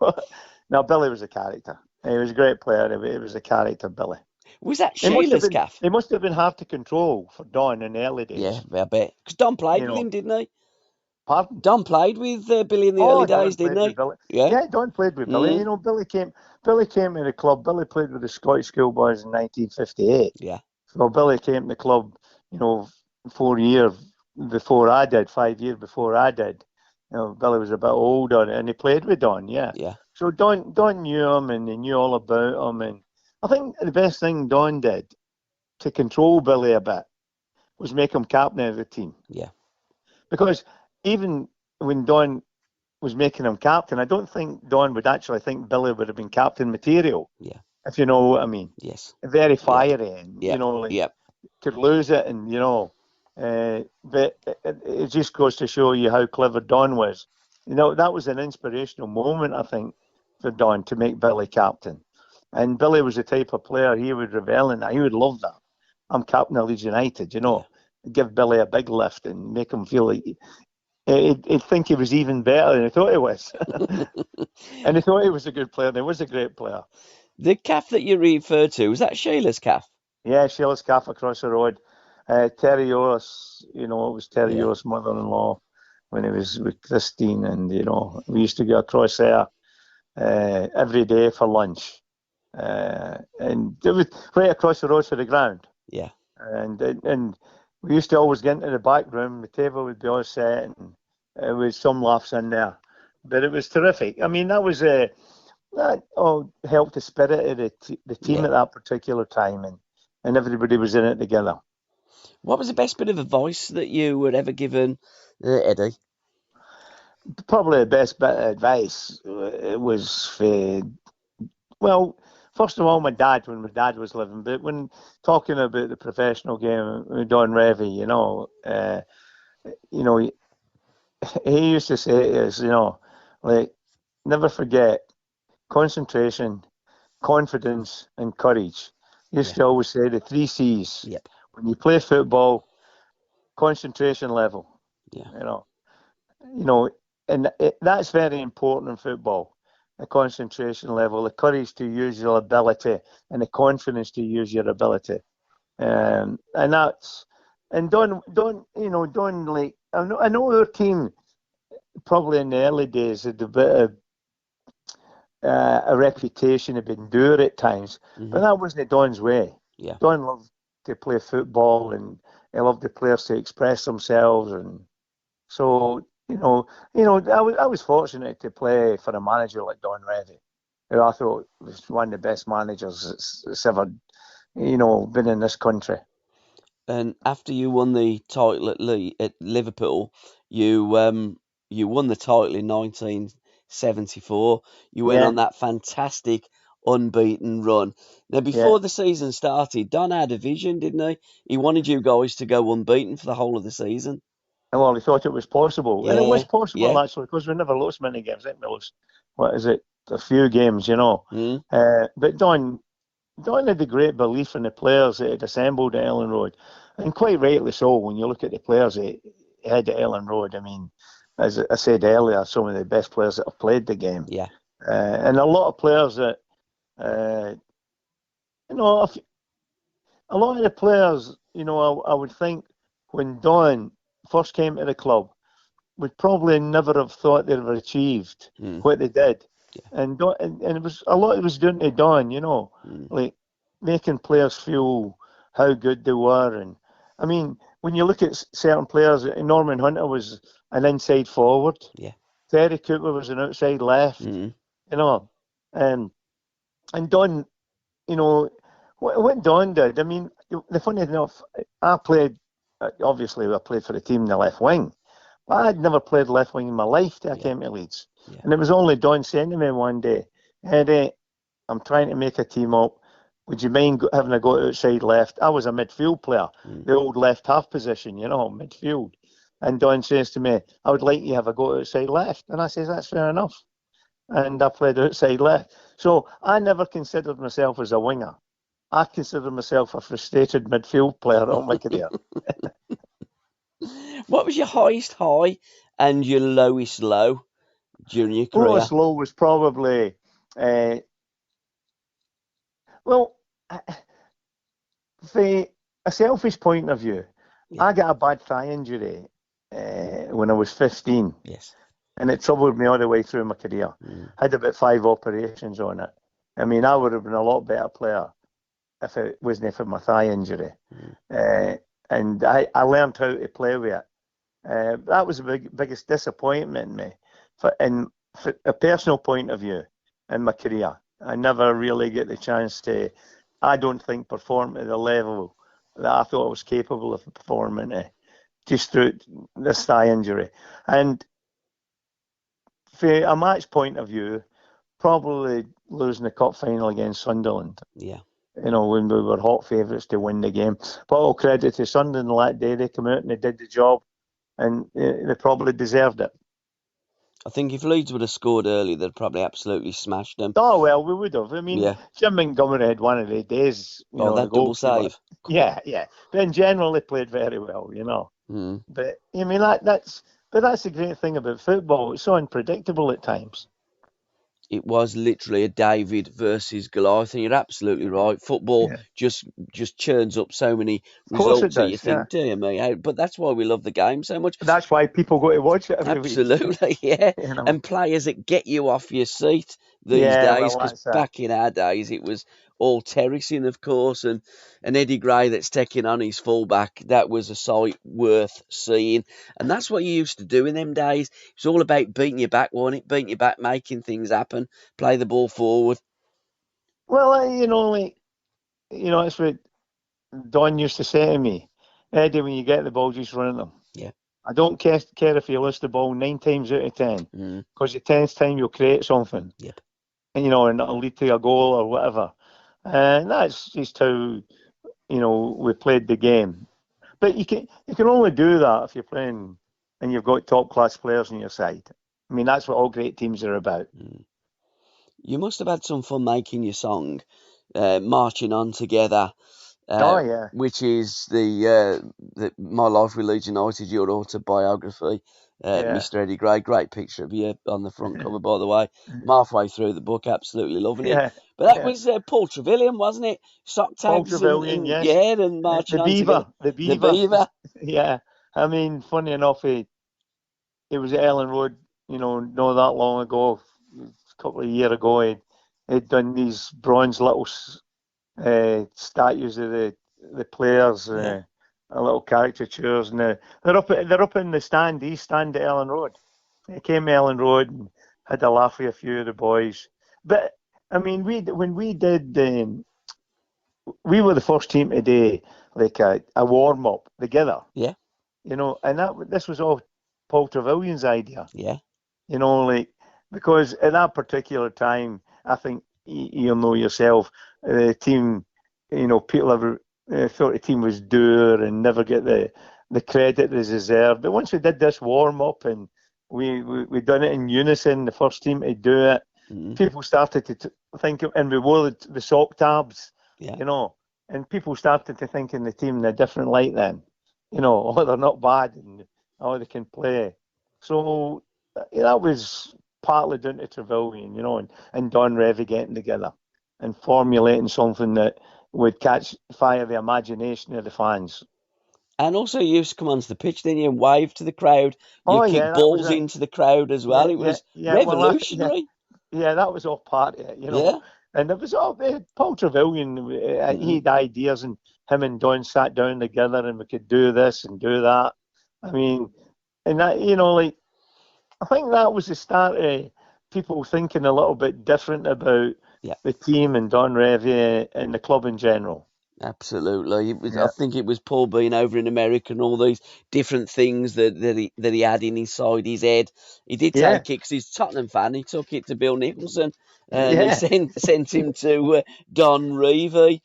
Now, Billy was a character. He was a great player. He was a character, Billy. Was that Sheila's calf? He must have been hard to control for Don in the early days. Yeah, I bet. Because Don played You with know. him, didn't he? Pardon? Don played with Billy in the early Don days, didn't played he? with Billy. Yeah. Yeah, Don played with Billy. Mhm. You know, Billy came to the club. Billy played with the Scottish Schoolboys in 1958. Yeah. So Billy came to the club, you know, 4 years before I did, 5 years before I did. You know, Billy was a bit older, and he played with Don, yeah. Yeah. So Don knew him, and he knew all about him. And I think the best thing Don did to control Billy a bit was make him captain of the team. Yeah. Because even when Don was making him captain, I don't think Don would actually think Billy would have been captain material. Yeah. If you know what I mean. Yes. Very fiery, and Yeah. you know, like, Yeah. could lose it, and you know, but it just goes to show you how clever Don was. You know, that was an inspirational moment, I think, for Don to make Billy captain. And Billy was the type of player he would revel in that. He would love that. I'm captain of Leeds United, you know. Give Billy a big lift and make him feel like he'd think he was even better than he thought he was. And he thought he was a good player, and he was a great player. The calf that you referred to, was that Sheila's calf? Yeah, Sheila's calf across the road. Terry Yoris, you know, it was Terry Yeah. Yoris' mother-in-law when he was with Christine, and you know, we used to go across there every day for lunch, and it was right across the road to the ground. Yeah. And we used to always get into the back room. The table would be all set, and with some laughs in there. But it was terrific. I mean, that was that all helped the spirit of the team Yeah. at that particular time, and everybody was in it together. What was the best bit of advice that you were ever given, Eddie? Probably the best bit of advice was for, well, first of all, my dad, when my dad was living, but when talking about the professional game with Don Revie, you know, he used to say to us, you know, like, never forget concentration, confidence, and courage. He used to always say the 3 C's. Yep. When you play football, concentration level. Yeah. You know, and that's very important in football. The concentration level, the courage to use your ability, and the confidence to use your ability. And Don, like, I know our team probably in the early days had a bit of a reputation of endure at times, but that wasn't Don's way. Yeah. Don loved to play football, and he loved the players to express themselves, and so I was fortunate to play for a manager like Don Revie, who I thought was one of the best managers that's ever, been in this country. And after you won the title at Liverpool, you won the title in 1974. You went Yeah. on that fantastic unbeaten run. Now, before the season started, Don had a vision, didn't he? He wanted you guys to go unbeaten for the whole of the season. Well, he thought it was possible, and it was possible actually, because we never lost many games. I think we lost, a few games, Mm. But Don had a great belief in the players that had assembled at Ellen Road, and quite rightly so. When you look at the players he had at Ellen Road, I mean, as I said earlier, some of the best players that have played the game. Yeah. And a lot of players that, a lot of the players I would think when Don first came to the club, would probably never have thought they'd have achieved what they did. Yeah. And it was a lot. It was down to Don, like making players feel how good they were. And I mean, when you look at certain players, Norman Hunter was an inside forward. Yeah. Terry Cooper was an outside left. Mm. And Don, what Don did. I mean, the funny enough, I played for the team in the left wing. I'd never played left wing in my life till I came to Leeds. Yeah. And it was only Don saying to me one day, Eddie, I'm trying to make a team up. Would you mind having a go outside left? I was a midfield player, the old left half position, midfield. And Don says to me, I would like you to have a go outside left. And I says, that's fair enough. And I played outside left. So I never considered myself as a winger. I consider myself a frustrated midfield player all my career. What was your highest high and your lowest low during your career? Lowest low was probably, from a selfish point of view, I got a bad thigh injury when I was 15. Yes. And it troubled me all the way through my career. I had about 5 operations on it. I mean, I would have been a lot better player if it wasn't for my thigh injury. And I learned how to play with it. That was the biggest disappointment in me. For a personal point of view in my career, I never really get the chance to, I don't think, perform at the level that I thought I was capable of performing just through this thigh injury. And for a match point of view, probably losing the cup final against Sunderland. Yeah. When we were hot favourites to win the game. But all credit to Sunderland that day. They came out and they did the job, and they probably deserved it. I think if Leeds would have scored early, they'd probably absolutely smashed them. Oh, well, we would have. I mean, Jim Montgomery had one of the days. That double save. Yeah. But in general, they played very well, But, I mean, that's the great thing about football. It's so unpredictable at times. It was literally a David versus Goliath, and you're absolutely right. Football just churns up so many results that you think, dear me. But that's why we love the game so much. That's why people go to watch it every week. Absolutely, yeah. And players that get you off your seat these days, because back in our days it was all terracing, of course, and Eddie Gray that's taking on his fullback, that was a sight worth seeing. And that's what you used to do in them days. It was all about beating you back, wasn't it? Beating you back, making things happen, play the ball forward. Well, it's what Don used to say to me, Eddie, when you get the ball, just run at them. Yeah. I don't care if you lose the ball 9 times out of 10, because the 10th time you'll create something. Yep. And, and it'll lead to a goal or whatever. And that's just how, we played the game. But you can only do that if you're playing and you've got top class players on your side. I mean, that's what all great teams are about. You must have had some fun making your song, Marching On Together. Which is the My Life with Leeds United, your autobiography, Mr. Eddie Gray. Great picture of you on the front cover, by the way. I'm halfway through the book, absolutely loving it. But that was Paul Trevelyan, wasn't it? Sock tags. Paul Trevelyan, yes. Yeah, and Marching On Together. The Beaver. Yeah. I mean, funny enough, it was at Ellen Road, not that long ago, a couple of years ago. He'd done these bronze little statues of the players, little caricatures, and they're up in the stand, east stand at Ellen Road. He came to Ellen Road and had a laugh with a few of the boys. But I mean, we were the first team to do like a warm up together. Yeah. And this was all Paul Trevelyan's idea. Yeah. Because at that particular time, I think you'll know yourself, the team, people ever thought the team was dour and never get the credit they deserved. But once we did this warm up and we done it in unison, the first team to do it, people started to think, and we wore the sock tabs, and people started to think in the team in a different light then. They're not bad and they can play. So that was partly down to Trevelyan, and Don Revie getting together and formulating something that would catch fire the imagination of the fans. And also, you used to come onto the pitch, didn't you, and wave to the crowd. You Oh kick yeah, that was balls it. into the crowd as well. It was revolutionary. Yeah, that was all part of it, Yeah. And it was all Paul Trevelyan. He had ideas, and him and Don sat down together, and we could do this and do that. I mean, and that, like, I think that was the start of people thinking a little bit different about the team and Don Revie and the club in general. Absolutely. It was. I think it was Paul being over in America and all these different things that he had inside his head. He did take it because he's a Tottenham fan. He took it to Bill Nicholson and he sent him to Don Revie.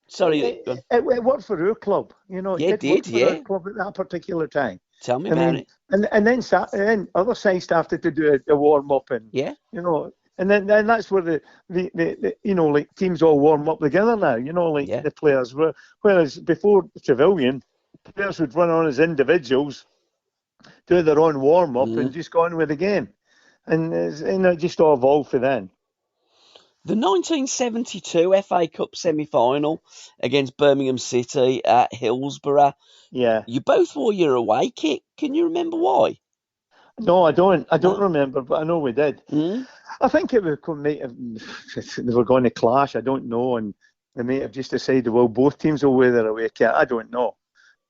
Sorry. It worked for our club. It did work for our club at that particular time. Tell me about it. And then other sides started to do a warm up and and then that's where the teams all warm up together now. The players were, whereas before Trevelyan, players would run on as individuals, do their own warm up and just go on with the game, and it just all evolved for then. The 1972 FA Cup semi-final against Birmingham City at Hillsborough. Yeah. You both wore your away kit. Can you remember why? No, I don't. I don't remember, but I know we did. I think they were going to clash. I don't know, and they may have just decided, well, both teams will wear their away kit. I don't know,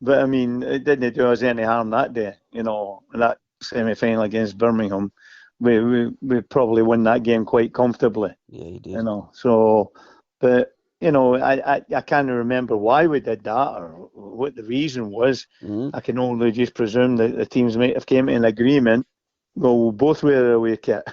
but I mean, it didn't do us any harm that day. That semi-final against Birmingham. We probably won that game quite comfortably. Yeah, you did. So, but I can't remember why we did that or what the reason was. I can only just presume that the teams might have came to an agreement. Well, we'll both wear their away kit,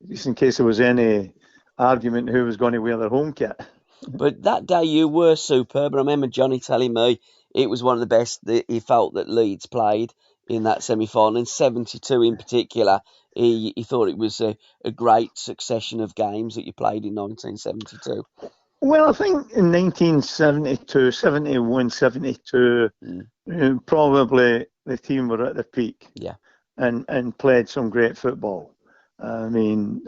just in case there was any argument who was going to wear their home kit. But that day you were superb. I remember Johnny telling me it was one of the best that he felt that Leeds played in that semi-final, in 72 in particular. He thought it was a great succession of games that you played in 1972. Well, I think in 1972, 71, 72, probably the team were at their peak. Yeah. And played some great football. I mean,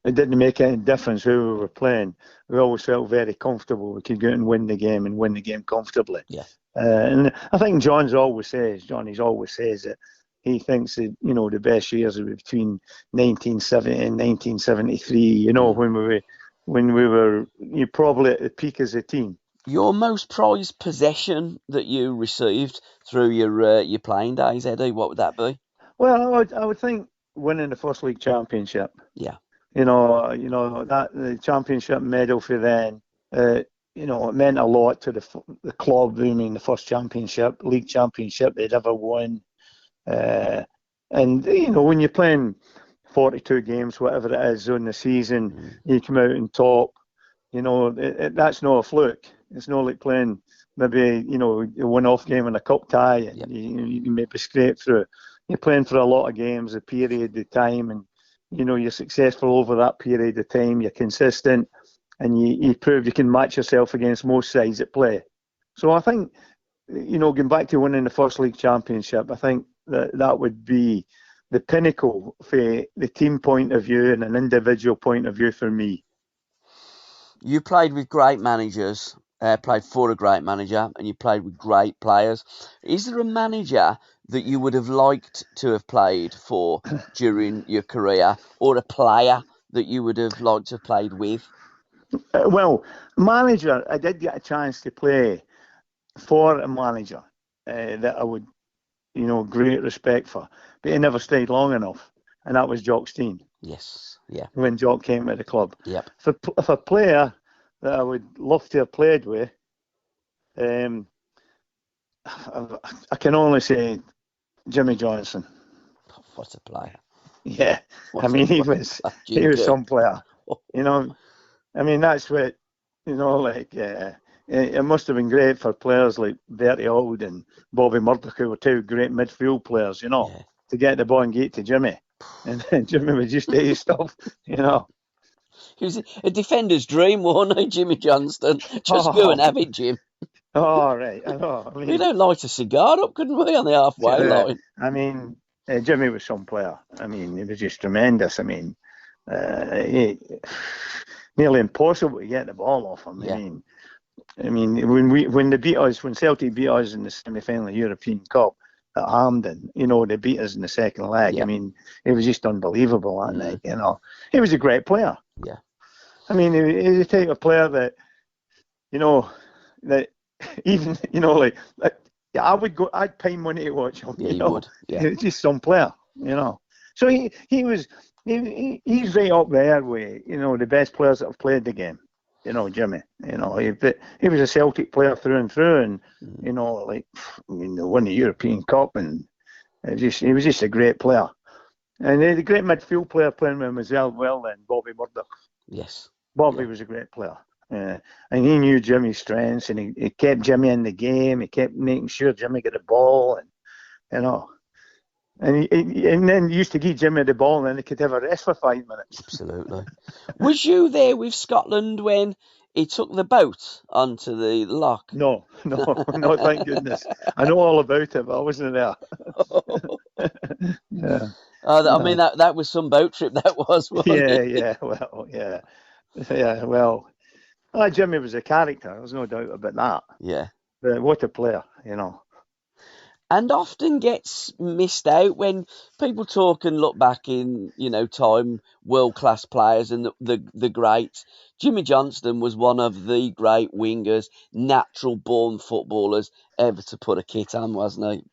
it didn't make any difference who we were playing. We always felt very comfortable. We could go out and win the game comfortably. Yeah. And I think Johnny's always says that he thinks that, the best years were between 1970 and 1973, when we were probably at the peak as a team. Your most prized possession that you received through your playing days, Eddie, what would that be? Well, I would think winning the First League Championship. Yeah. That the championship medal for then, it meant a lot to the club. I mean, the first league championship they'd ever won. And when you're playing 42 games, whatever it is, on the season, you come out on top. That's not a fluke. It's not like playing maybe a one-off game in a cup tie and you maybe scrape through. You're playing for a lot of games, a period of time, and you're successful over that period of time. You're consistent, and you prove you can match yourself against most sides at play. So I think, going back to winning the First League Championship, I think that would be the pinnacle for the team point of view and an individual point of view for me. You played with great managers, played for a great manager, and you played with great players. Is there a manager that you would have liked to have played for during your career, or a player that you would have liked to have played with? Well, manager, I did get a chance to play for a manager that I would, great respect for, but he never stayed long enough, and that was Jock Stein. Yes, yeah. When Jock came to the club. Yep. If a player that I would love to have played with, I can only say Jimmy Johnson. What a player! Yeah, he was some player. That's what it must have been great for players like Bertie Auld and Bobby Murdoch, who were two great midfield players. To get the ball and get to Jimmy, and then Jimmy would just do his stuff. He was a defender's dream, wasn't he, Jimmy Johnston? Just go and have it, Jim. Oh, right. I know. We don't light a cigar up, couldn't we, on the halfway line? Jimmy was some player. He was just tremendous. Nearly impossible to get the ball off him. Yeah. I mean, when Celtic beat us in the semi-final of the European Cup at Hampden, they beat us in the second leg. Yeah. I mean, it was just unbelievable that Mm. night. He was a great player. Yeah. I mean, he's the type of player that, that even, I'd pay money to watch him. Yeah, you would. Yeah. He's just some player, So he's right up there with, the best players that have played the game. Jimmy. He was a Celtic player through and through, and they won the European Cup, and he was just a great player. And he had a great midfield player playing with him as well then, Bobby Murdoch. Yes. Bobby was a great player. And he knew Jimmy's strengths, and he kept Jimmy in the game. He kept making sure Jimmy got the ball, and and then he used to give Jimmy the ball, and then he could have a rest for 5 minutes. Absolutely. Was you there with Scotland when he took the boat onto the loch? No, thank goodness. I know all about it, but I wasn't there. Yeah. I mean, that was some boat trip, that was, wasn't it? Yeah, well, Jimmy was a character, there's no doubt about that. Yeah. But what a player, And often gets missed out when people talk and look back in, time, world-class players and the greats. Jimmy Johnston was one of the great wingers, natural-born footballers ever to put a kit on, wasn't he?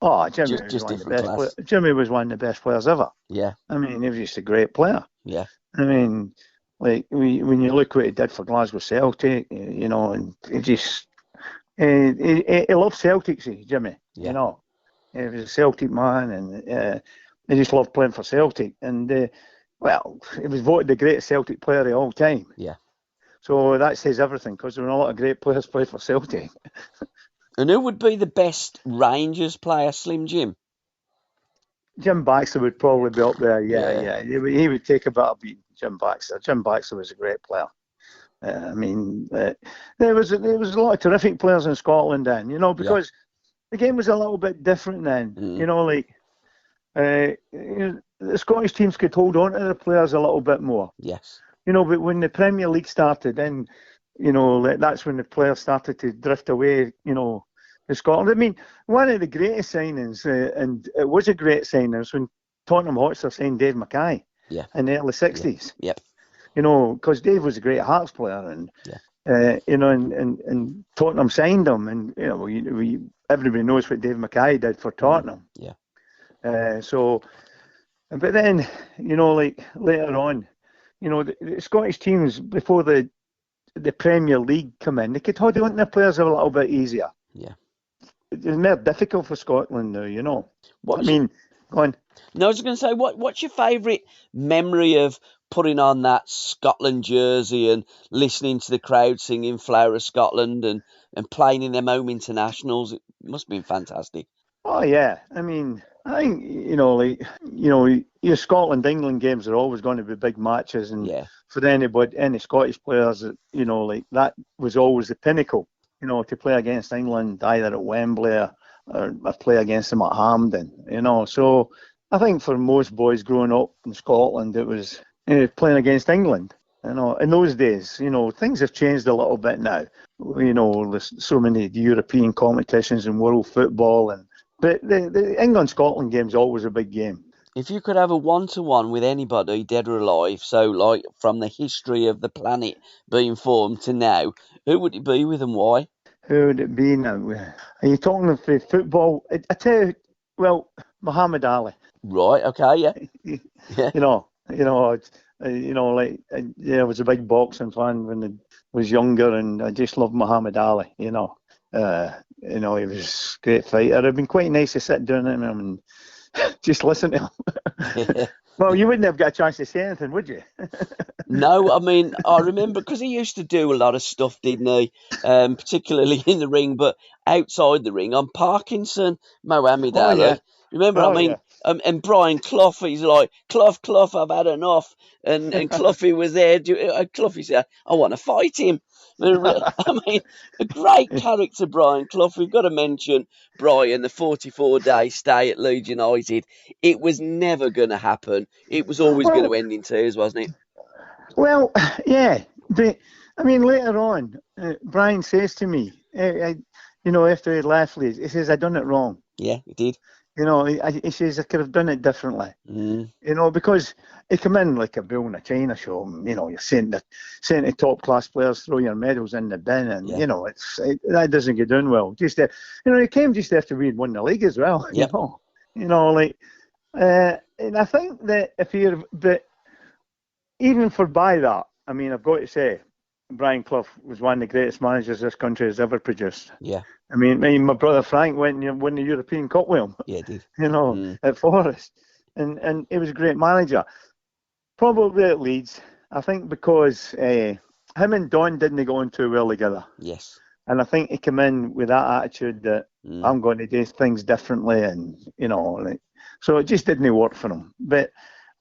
Oh, Jimmy was one of the best players ever. Yeah. I mean, he was just a great player. Yeah. I mean, when you look what he did for Glasgow Celtic, and he just... He loved Celtic, Jimmy. Yeah. He was a Celtic man, and he just loved playing for Celtic. And he was voted the greatest Celtic player of all time. Yeah. So that says everything, because there were a lot of great players played for Celtic. And who would be the best Rangers player, Slim Jim? Jim Baxter would probably be up there. Yeah. He would take a bit of beating, Jim Baxter. Jim Baxter was a great player. There was a lot of terrific players in Scotland then, because the game was a little bit different then. The Scottish teams could hold on to their players a little bit more. Yes. But when the Premier League started, then that's when the players started to drift away. To Scotland. I mean, one of the greatest signings, and it was a great signing, was when Tottenham Hotspur signed Dave Mackay. Yeah. In the early 60s. Yep. Because Dave was a great Hearts player, and and Tottenham signed him, and everybody knows what Dave Mackay did for Tottenham. Yeah. But then later on, the Scottish teams before the Premier League come in, they could hold on to their players a little bit easier. Yeah. It's more difficult for Scotland now. Go on. No, I was going to say, what's your favourite memory of putting on that Scotland jersey and listening to the crowd singing Flower of Scotland and playing in them home internationals? It must have been fantastic. Oh, yeah. I mean, I think, your Scotland-England games are always going to be big matches. And for any Scottish players, that was always the pinnacle, to play against England either at Wembley or play against them at Hampden, So I think for most boys growing up in Scotland, it was playing against England. In those days, things have changed a little bit now. There's so many European competitions and world football, but the England-Scotland game's always a big game. If you could have a one-to-one with anybody, dead or alive, so like from the history of the planet being formed to now, who would it be with and why? Who would it be now? Are you talking of football? I tell you, Muhammad Ali. Right. Okay. Yeah. Yeah. I was a big boxing fan when I was younger, and I just loved Muhammad Ali. He was a great fighter. It'd been quite nice to sit down with him and just listen to him. Well, you wouldn't have got a chance to say anything, would you? No, I mean, I remember because he used to do a lot of stuff, didn't he? Particularly in the ring, but outside the ring. On Parkinson, Mohamed Ali. Yeah. Remember, And Brian Clough, he's like, Clough, I've had enough. And Cloughie was there. Cloughie said, I want to fight him. I mean, a great character, Brian Clough. We've got to mention Brian, the 44-day stay at Leeds United. It was never going to happen. It was always going to end in tears, wasn't it? Well, yeah. But, I mean, later on, Brian says to me, after he left Leeds, he says, I done it wrong. Yeah, he did. He says, I could have done it differently. Because he come in like a bull in a china shop. You're saying to top-class players, throw your medals in the bin, and, that doesn't get done well. He came just after we'd won the league as well, yep. And I think that but even by that, I mean, I've got to say, Brian Clough was one of the greatest managers this country has ever produced. Yeah. I mean, my brother Frank went and won the European Cup with him. Yeah, he did. At Forest. And he was a great manager. Probably at Leeds, I think because him and Don didn't go on too well together. Yes. And I think he came in with that attitude that I'm going to do things differently, and, so it just didn't work for him. But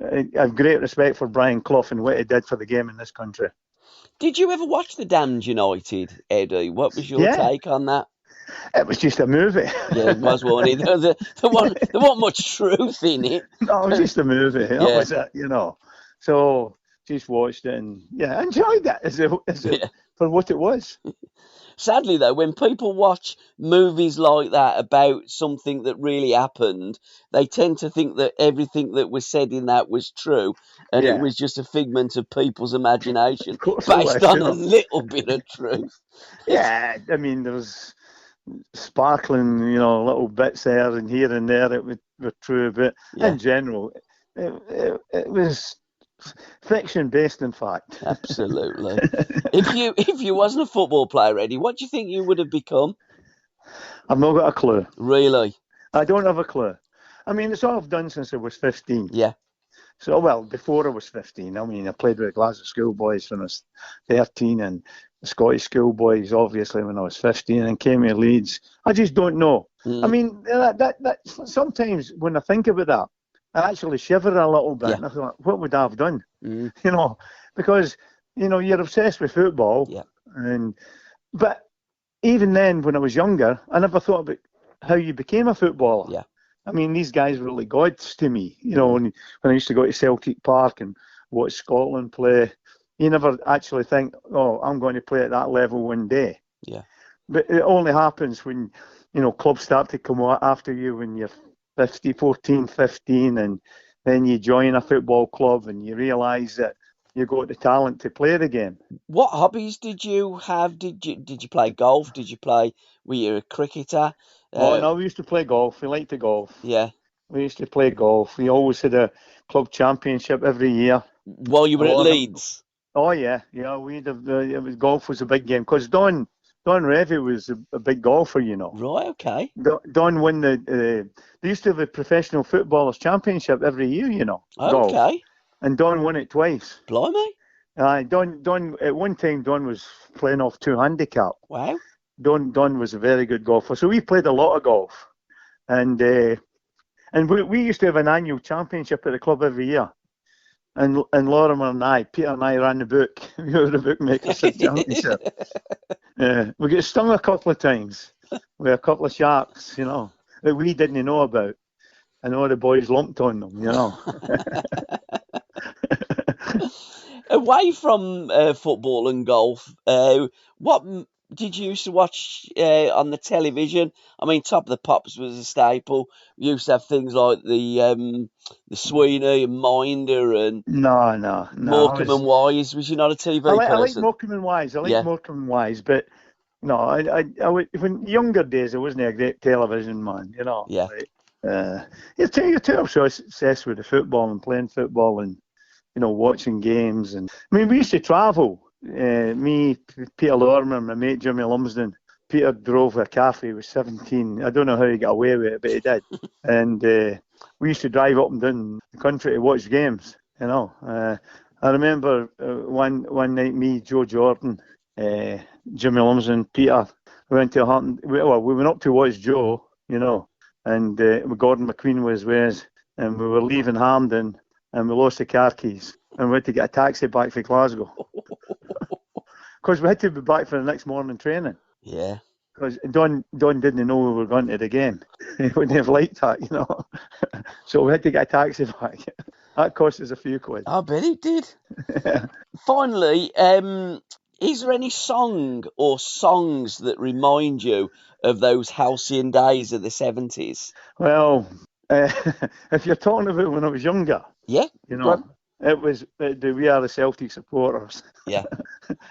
I have great respect for Brian Clough and what he did for the game in this country. Did you ever watch The Damned United, Eddie? What was your take on that? It was just a movie. Yeah, it was, wasn't it? There wasn't much truth in it. No, it was just a movie. That was it, So just watched it and enjoyed it for what it was. Sadly, though, when people watch movies like that about something that really happened, they tend to think that everything that was said in that was true, and it was just a figment of people's imagination based on a little bit of truth. Yeah, I mean, there was sparkling, little bits there and here and there that were true, but in general, it was fiction based in fact. Absolutely. If you wasn't a football player, Eddie, what do you think you would have become? I've not got a clue. Really? I don't have a clue. I mean, it's all I've done since I was 15. Yeah. So, well, before I was 15, I mean, I played with the Glasgow schoolboys when I was 13 and the Scottish schoolboys, obviously, when I was 15 and came to Leeds. I just don't know. I mean, that sometimes when I think about that, I actually shiver a little bit. And I thought, what would I have done? Because, you're obsessed with football. Yeah. But even then, when I was younger, I never thought about how you became a footballer. Yeah. I mean, these guys were like gods to me. When I used to go to Celtic Park and watch Scotland play, you never actually think, oh, I'm going to play at that level one day. Yeah. But it only happens when, clubs start to come after you when you're 14, 15, and then you join a football club and you realise that you've got the talent to play the game. What hobbies did you have? Did you play golf? Were you a cricketer? No, we used to play golf. We liked to golf. Yeah. We used to play golf. We always had a club championship every year. While you were at Leeds? Oh, yeah. Yeah, golf was a big game because Don Revie was a big golfer, Right, okay. Don won they used to have a professional footballers championship every year, golf. Okay. And Don won it twice. Blimey. Don at one time, Don was playing off 2 handicap. Wow. Don was a very good golfer. So we played a lot of golf. And we used to have an annual championship at the club every year. And Lorimer and Peter and I ran the book. We were the bookmakers for the championship. We got stung a couple of times with a couple of sharks, that we didn't know about. And all the boys lumped on them, Away from football and golf, what did you used to watch on the television? I mean, Top of the Pops was a staple. We used to have things like the Sweeney and Minder and no. Morecambe and Wise. Was you not a TV person? I like Morecambe and Wise. Morecambe and Wise, but no, I when younger days I wasn't a great television man, Yeah. You're too obsessed with the football and playing football and watching games. And I mean, we used to travel. Me, Peter Lorimer, my mate Jimmy Lumsden. Peter drove a car when he was 17. I don't know how he got away with it, but he did. And we used to drive up and down the country to watch games. I remember one night, me, Joe Jordan, Jimmy Lumsden, Peter, we went to we went up to watch Joe, and Gordon McQueen was with us. and we were leaving Hampden, and we lost the car keys, and we had to get a taxi back for Glasgow. Because we had to be back for the next morning training. Yeah. Because Don didn't know we were going to the game. He wouldn't have liked that, you know. So we had to get a taxi back. That cost us a few quid. I bet it did. Finally, is there any song or songs that remind you of those halcyon days of the 70s? Well, if you're talking about when I was younger, Yeah. you know, it was We Are the Celtic Supporters. Yeah.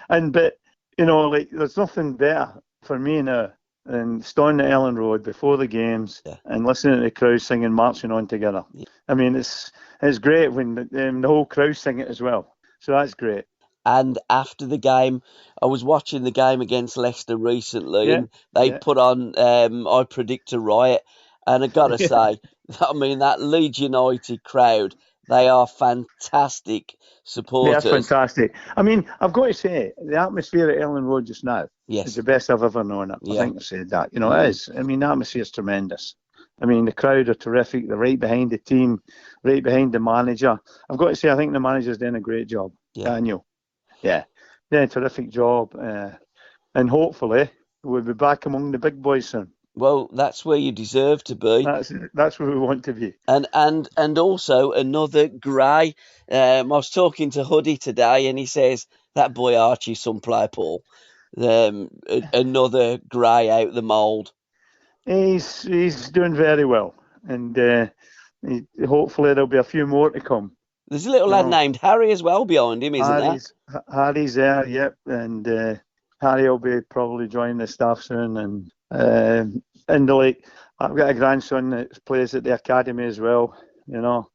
But, you know, like, there's nothing better for me now than standing at Ellen Road before the games and listening to the crowd singing Marching On Together. Yeah. I mean, it's great when the whole crowd sing it as well. So that's great. And after the game, I was watching the game against Leicester recently, and they put on I Predict a Riot. And I got to say, I mean, that Leeds United crowd, they are fantastic supporters. Yeah, that's fantastic. I mean, I've got to say, the atmosphere at Ellen Road just now is the best I've ever known it. I think I've said that. You know, it is. I mean, the atmosphere is tremendous. I mean, the crowd are terrific. They're right behind the team, right behind the manager. I've got to say, I think the manager's doing a great job, Daniel. Yeah, a terrific job. And hopefully, we'll be back among the big boys soon. Well, that's where you deserve to be. That's where we want to be. And also another grey. I was talking to Huddy today, and he says that boy Archie's some play, Paul. Another grey out the mould. He's doing very well, and hopefully there'll be a few more to come. There's a little lad named Harry as well behind him, isn't there? Harry's there, yep, and Harry will be probably joining the staff soon, and I've got a grandson that plays at the academy as well. You know,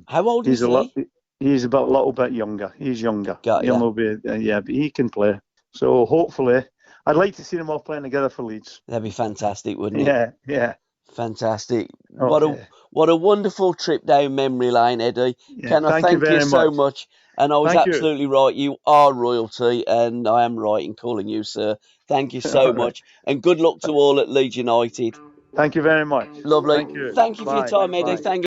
how old is he? He's about a little bit younger. He's younger. Got ya. He'll be, but he can play. So hopefully, I'd like to see them all playing together for Leeds. That'd be fantastic, wouldn't it? Yeah. Fantastic. Okay. What a wonderful trip down memory lane, Eddie. Yeah, Can I thank you so much? And I was absolutely right. You are royalty, and I am right in calling you sir. Thank you so much. And good luck to all at Leeds United. Thank you very much. Lovely. Thank you. Thank you for your time, Eddie. Bye. Thank you.